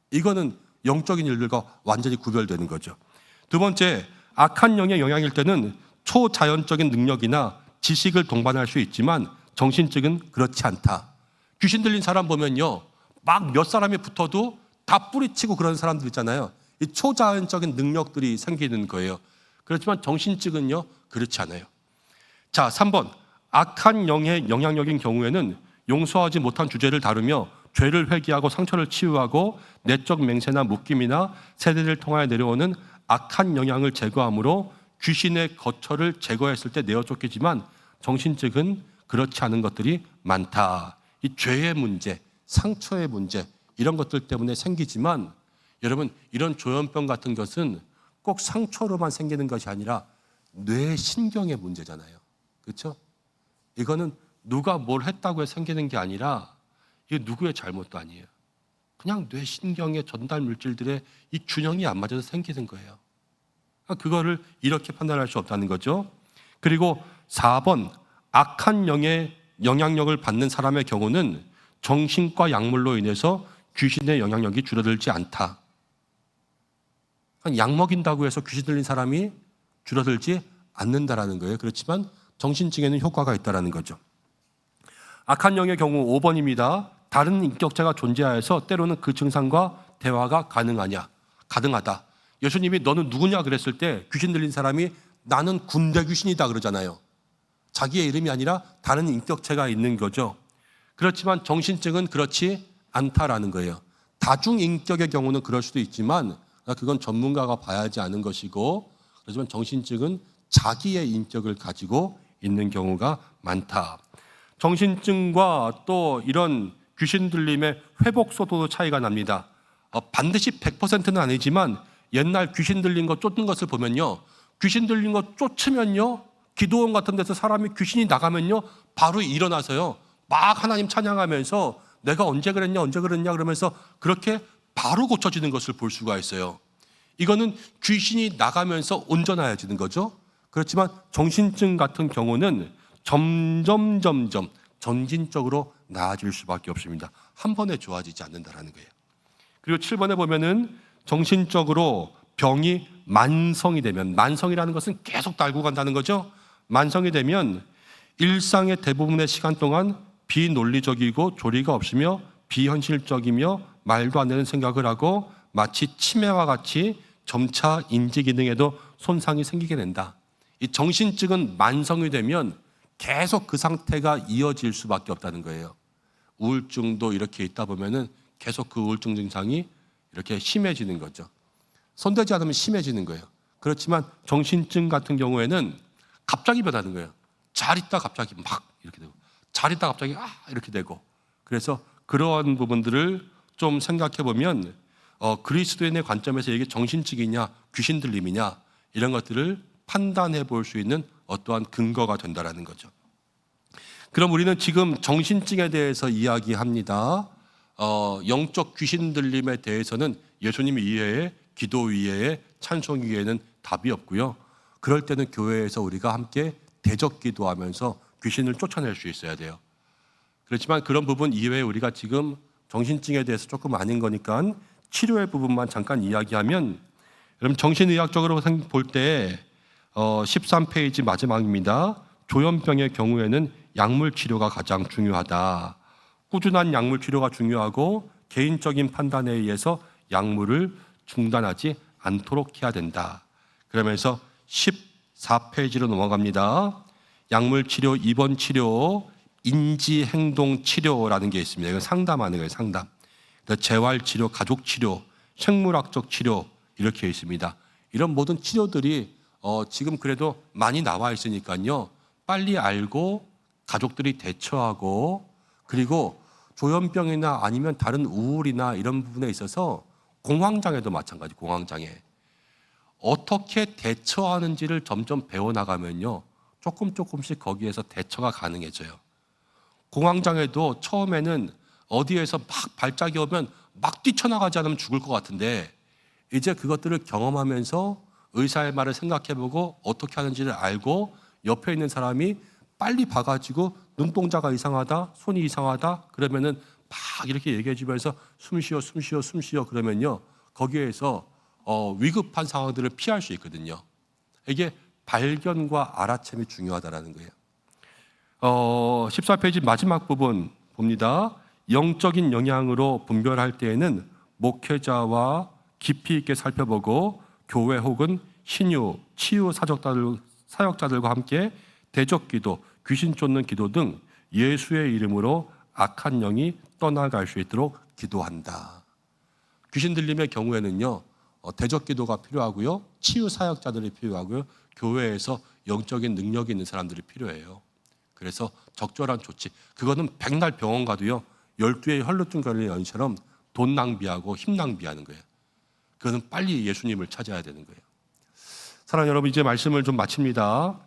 이거는 영적인 일들과 완전히 구별되는 거죠. 두 번째, 악한 영의 영향일 때는 초자연적인 능력이나 지식을 동반할 수 있지만 정신적인 그렇지 않다. 귀신 들린 사람 보면요, 막 몇 사람이 붙어도 다 뿌리치고 그런 사람들 있잖아요. 이 초자연적인 능력들이 생기는 거예요. 그렇지만 정신증은요, 그렇지 않아요. 자, 3번. 악한 영의 영향력인 경우에는 용서하지 못한 주제를 다루며 죄를 회개하고 상처를 치유하고 내적 맹세나 묶임이나 세대를 통하여 내려오는 악한 영향을 제거함으로 귀신의 거처를 제거했을 때 내어 쫓기지만 정신증은 그렇지 않은 것들이 많다. 이 죄의 문제, 상처의 문제, 이런 것들 때문에 생기지만 여러분, 이런 조현병 같은 것은 꼭 상처로만 생기는 것이 아니라 뇌신경의 문제잖아요. 그렇죠? 이거는 누가 뭘 했다고 해서 생기는 게 아니라 이게 누구의 잘못도 아니에요. 그냥 뇌신경의 전달 물질들의 이 균형이 안 맞아서 생기는 거예요. 그거를 이렇게 판단할 수 없다는 거죠. 그리고 4번, 악한 영의 영향력을 받는 사람의 경우는 정신과 약물로 인해서 귀신의 영향력이 줄어들지 않다. 약 먹인다고 해서 귀신 들린 사람이 줄어들지 않는다라는 거예요. 그렇지만 정신증에는 효과가 있다라는 거죠. 악한 영의 경우 5번입니다. 다른 인격체가 존재하여서 때로는 그 증상과 대화가 가능하냐? 가능하다. 예수님이 너는 누구냐 그랬을 때 귀신 들린 사람이 나는 군대 귀신이다 그러잖아요. 자기의 이름이 아니라 다른 인격체가 있는 거죠. 그렇지만 정신증은 그렇지 않다라는 거예요. 다중인격의 경우는 그럴 수도 있지만 그건 전문가가 봐야지 아는 것이고, 그렇지만 정신증은 자기의 인격을 가지고 있는 경우가 많다. 정신증과 또 이런 귀신 들림의 회복 속도도 차이가 납니다. 반드시 100%는 아니지만 옛날 귀신 들린 거 쫓는 것을 보면요, 귀신 들린 거 쫓으면요, 기도원 같은 데서 사람이 귀신이 나가면요 바로 일어나서요 막 하나님 찬양하면서 내가 언제 그랬냐 그러면서 그렇게 바로 고쳐지는 것을 볼 수가 있어요. 이거는 귀신이 나가면서 온전해지는 거죠. 그렇지만 정신증 같은 경우는 점점 점진적으로 나아질 수밖에 없습니다. 한 번에 좋아지지 않는다라는 거예요. 그리고 7번에 보면은 정신적으로 병이 만성이 되면, 만성이라는 것은 계속 달고 간다는 거죠. 만성이 되면 일상의 대부분의 시간 동안 비논리적이고 조리가 없으며 비현실적이며 말도 안 되는 생각을 하고 마치 치매와 같이 점차 인지 기능에도 손상이 생기게 된다. 이 정신증은 만성이 되면 계속 그 상태가 이어질 수밖에 없다는 거예요. 우울증도 이렇게 있다 보면은 계속 그 우울증 증상이 이렇게 심해지는 거죠. 손대지 않으면 심해지는 거예요. 그렇지만 정신증 같은 경우에는 갑자기 변하는 거예요. 잘 있다 갑자기 막 이렇게 되고, 잘 있다 갑자기 이렇게 되고. 그래서 그러한 부분들을 좀 생각해 보면 그리스도인의 관점에서 이게 정신증이냐 귀신 들림이냐 이런 것들을 판단해 볼 수 있는 어떠한 근거가 된다라는 거죠. 그럼 우리는 지금 정신증에 대해서 이야기합니다. 영적 귀신 들림에 대해서는 예수님 이외에 기도 위에 찬송 위에는 답이 없고요. 그럴 때는 교회에서 우리가 함께 대적 기도하면서 귀신을 쫓아낼 수 있어야 돼요. 그렇지만 그런 부분 이외에 우리가 지금 정신증에 대해서 조금 아닌 거니까 치료의 부분만 잠깐 이야기하면, 여러분 정신의학적으로 볼 때 13페이지 마지막입니다. 조현병의 경우에는 약물 치료가 가장 중요하다. 꾸준한 약물 치료가 중요하고 개인적인 판단에 의해서 약물을 중단하지 않도록 해야 된다. 그러면서 14페이지로 넘어갑니다. 약물 치료, 입원 치료, 인지 행동 치료라는 게 있습니다. 이건 상담하는 거예요, 상담. 재활 치료, 가족 치료, 생물학적 치료 이렇게 있습니다. 이런 모든 치료들이 지금 그래도 많이 나와 있으니까요. 빨리 알고 가족들이 대처하고, 그리고 조현병이나 아니면 다른 우울이나 이런 부분에 있어서 공황장애도 마찬가지, 공황장애. 어떻게 대처하는지를 점점 배워나가면요. 조금씩 거기에서 대처가 가능해져요. 공황장애도 처음에는 어디에서 막 발작이 오면 막 뛰쳐나가지 않으면 죽을 것 같은데, 이제 그것들을 경험하면서 의사의 말을 생각해보고 어떻게 하는지를 알고 옆에 있는 사람이 빨리 봐가지고 눈동자가 이상하다, 손이 이상하다 그러면은 막 이렇게 얘기해주면서 숨 쉬어 그러면요 거기에서 위급한 상황들을 피할 수 있거든요. 이게 발견과 알아챔이 중요하다라는 거예요. 14페이지 마지막 부분 봅니다. 영적인 영향으로 분별할 때에는 목회자와 깊이 있게 살펴보고 교회 혹은 신유, 치유 사역자들과 함께 대적기도, 귀신 쫓는 기도 등 예수의 이름으로 악한 영이 떠나갈 수 있도록 기도한다. 귀신 들림의 경우에는요, 대적기도가 필요하고요, 치유 사역자들이 필요하고요, 교회에서 영적인 능력이 있는 사람들이 필요해요. 그래서 적절한 조치, 그거는 백날 병원 가도요 12의 혈루증 걸린 여인처럼 돈 낭비하고 힘 낭비하는 거예요. 그거는 빨리 예수님을 찾아야 되는 거예요. 사랑하는 여러분, 이제 말씀을 좀 마칩니다.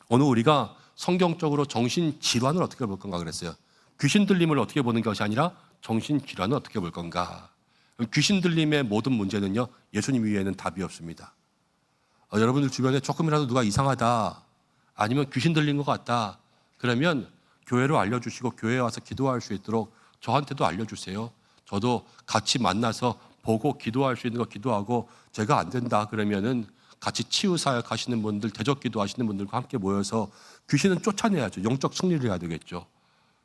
오늘 우리가 성경적으로 정신질환을 어떻게 볼 건가 그랬어요. 귀신 들림을 어떻게 보는 것이 아니라 정신질환을 어떻게 볼 건가. 귀신 들림의 모든 문제는요 예수님 위에는 답이 없습니다. 여러분들 주변에 조금이라도 누가 이상하다, 아니면 귀신 들린 것 같다 그러면 교회로 알려주시고 교회에 와서 기도할 수 있도록 저한테도 알려주세요. 저도 같이 만나서 보고 기도할 수 있는 거 기도하고, 제가 안 된다 그러면은 같이 치유 사역 하시는 분들, 대적 기도하시는 분들과 함께 모여서 귀신은 쫓아내야죠. 영적 승리를 해야 되겠죠.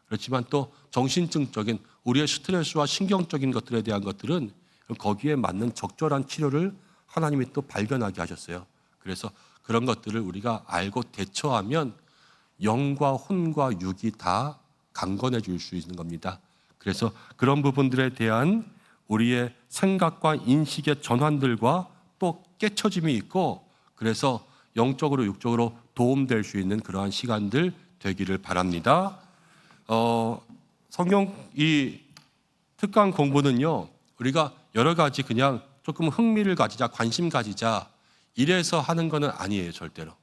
그렇지만 또 정신증적인 우리의 스트레스와 신경적인 것들에 대한 것들은 거기에 맞는 적절한 치료를 하나님이 또 발견하게 하셨어요. 그래서 그런 것들을 우리가 알고 대처하면 영과 혼과 육이 다 강건해질 수 있는 겁니다. 그래서 그런 부분들에 대한 우리의 생각과 인식의 전환들과 또 깨쳐짐이 있고, 그래서 영적으로 육적으로 도움될 수 있는 그러한 시간들 되기를 바랍니다. 성경 이 특강 공부는요, 우리가 여러 가지 그냥 조금 흥미를 가지자, 관심 가지자 이래서 하는 것은 아니에요, 절대로.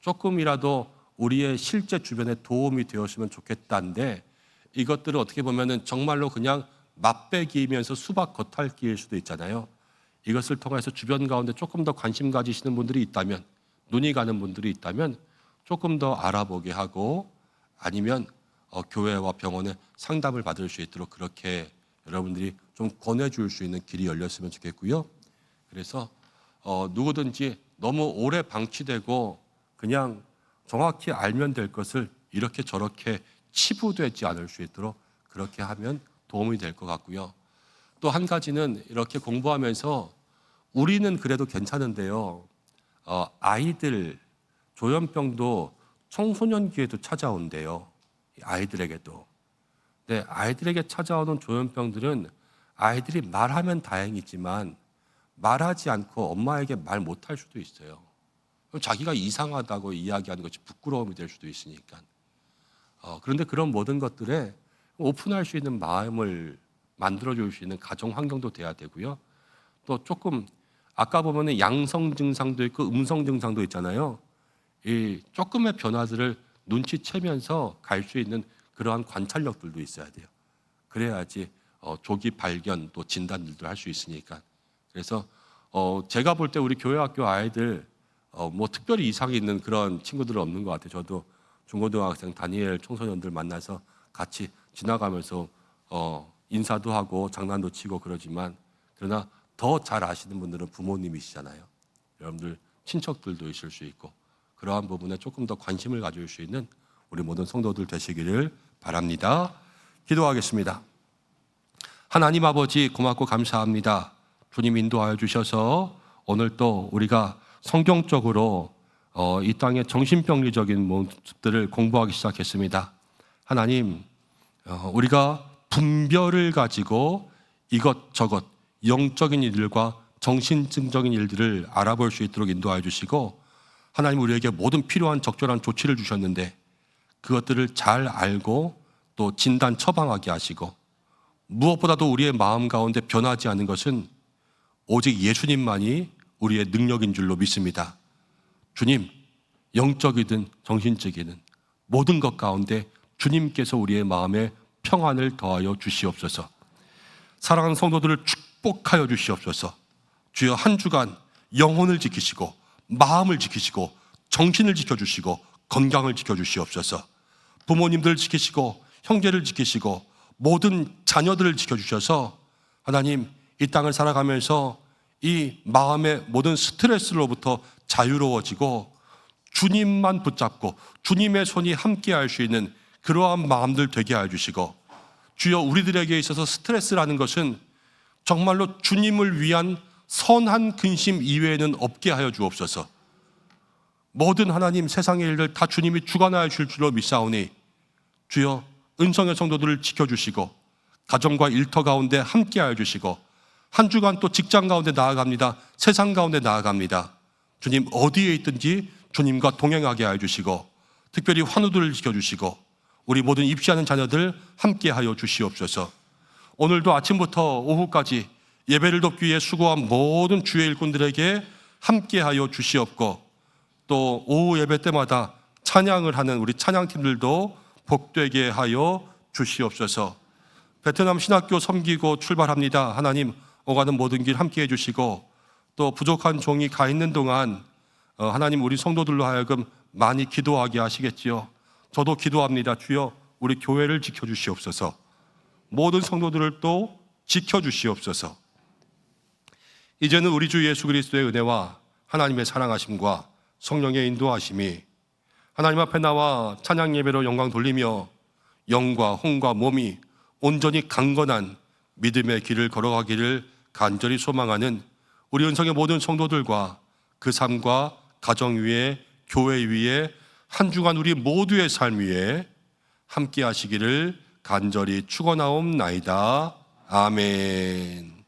조금이라도 우리의 실제 주변에 도움이 되었으면 좋겠다는데, 이것들을 어떻게 보면은 정말로 그냥 맛배기면서 수박 겉핥기일 수도 있잖아요. 이것을 통해서 주변 가운데 조금 더 관심 가지시는 분들이 있다면, 눈이 가는 분들이 있다면 조금 더 알아보게 하고, 아니면 교회와 병원에 상담을 받을 수 있도록 그렇게 여러분들이 좀 권해줄 수 있는 길이 열렸으면 좋겠고요. 그래서 누구든지 너무 오래 방치되고 그냥 정확히 알면 될 것을 이렇게 저렇게 치부되지 않을 수 있도록 그렇게 하면 도움이 될 것 같고요. 또 한 가지는 이렇게 공부하면서 우리는 그래도 괜찮은데요, 아이들 조현병도 청소년기에도 찾아온대요. 아이들에게도. 네, 아이들에게 찾아오는 조현병들은 아이들이 말하면 다행이지만 말하지 않고 엄마에게 말 못할 수도 있어요. 자기가 이상하다고 이야기하는 것이 부끄러움이 될 수도 있으니까. 그런데 그런 모든 것들에 오픈할 수 있는 마음을 만들어줄 수 있는 가정 환경도 돼야 되고요. 또 조금 아까 보면은 양성 증상도 있고 음성 증상도 있잖아요. 이 조금의 변화들을 눈치채면서 갈 수 있는 그러한 관찰력들도 있어야 돼요. 그래야지 조기 발견 또 진단들도 할 수 있으니까. 그래서 제가 볼 때 우리 교회 학교 아이들 뭐 특별히 이상이 있는 그런 친구들은 없는 것 같아요. 저도 중고등학생 다니엘 청소년들 만나서 같이 지나가면서 인사도 하고 장난도 치고 그러지만, 그러나 더 잘 아시는 분들은 부모님이시잖아요. 여러분들 친척들도 있을 수 있고, 그러한 부분에 조금 더 관심을 가질 수 있는 우리 모든 성도들 되시기를 바랍니다. 기도하겠습니다. 하나님 아버지, 고맙고 감사합니다. 주님 인도하여 주셔서 오늘 또 우리가 성경적으로 이 땅의 정신병리적인 모습들을 공부하기 시작했습니다. 하나님, 우리가 분별을 가지고 이것저것 영적인 일들과 정신증적인 일들을 알아볼 수 있도록 인도하여 주시고, 하나님 우리에게 모든 필요한 적절한 조치를 주셨는데 그것들을 잘 알고 또 진단 처방하게 하시고, 무엇보다도 우리의 마음 가운데 변하지 않는 것은 오직 예수님만이 우리의 능력인 줄로 믿습니다. 주님, 영적이든 정신적이든 모든 것 가운데 주님께서 우리의 마음에 평안을 더하여 주시옵소서. 사랑하는 성도들을 축복하여 주시옵소서. 주여, 한 주간 영혼을 지키시고 마음을 지키시고 정신을 지켜주시고 건강을 지켜주시옵소서. 부모님들을 지키시고 형제를 지키시고 모든 자녀들을 지켜주셔서 하나님, 이 땅을 살아가면서 이 마음의 모든 스트레스로부터 자유로워지고 주님만 붙잡고 주님의 손이 함께할 수 있는 그러한 마음들 되게 하여 주시고, 주여, 우리들에게 있어서 스트레스라는 것은 정말로 주님을 위한 선한 근심 이외에는 없게 하여 주옵소서. 모든 하나님 세상의 일들 다 주님이 주관하여 줄 줄로 믿사오니 주여, 은성의 성도들을 지켜주시고 가정과 일터 가운데 함께하여 주시고, 한 주간 또 직장 가운데 나아갑니다. 세상 가운데 나아갑니다. 주님, 어디에 있든지 주님과 동행하게 하여 주시고, 특별히 환우들을 지켜주시고 우리 모든 입시하는 자녀들 함께하여 주시옵소서. 오늘도 아침부터 오후까지 예배를 돕기 위해 수고한 모든 주의 일꾼들에게 함께하여 주시옵고, 또 오후 예배 때마다 찬양을 하는 우리 찬양팀들도 복되게 하여 주시옵소서. 베트남 신학교 섬기고 출발합니다. 하나님, 오가는 모든 길 함께해 주시고, 또 부족한 종이 가 있는 동안 하나님 우리 성도들로 하여금 많이 기도하게 하시겠지요. 저도 기도합니다. 주여, 우리 교회를 지켜주시옵소서. 모든 성도들을 또 지켜주시옵소서. 이제는 우리 주 예수 그리스도의 은혜와 하나님의 사랑하심과 성령의 인도하심이 하나님 앞에 나와 찬양 예배로 영광 돌리며 영과 혼과 몸이 온전히 강건한 믿음의 길을 걸어가기를 간절히 소망하는 우리 은성의 모든 성도들과 그 삶과 가정 위에 교회 위에 한 주간 우리 모두의 삶 위에 함께 하시기를 간절히 축원하옵나이다. 아멘.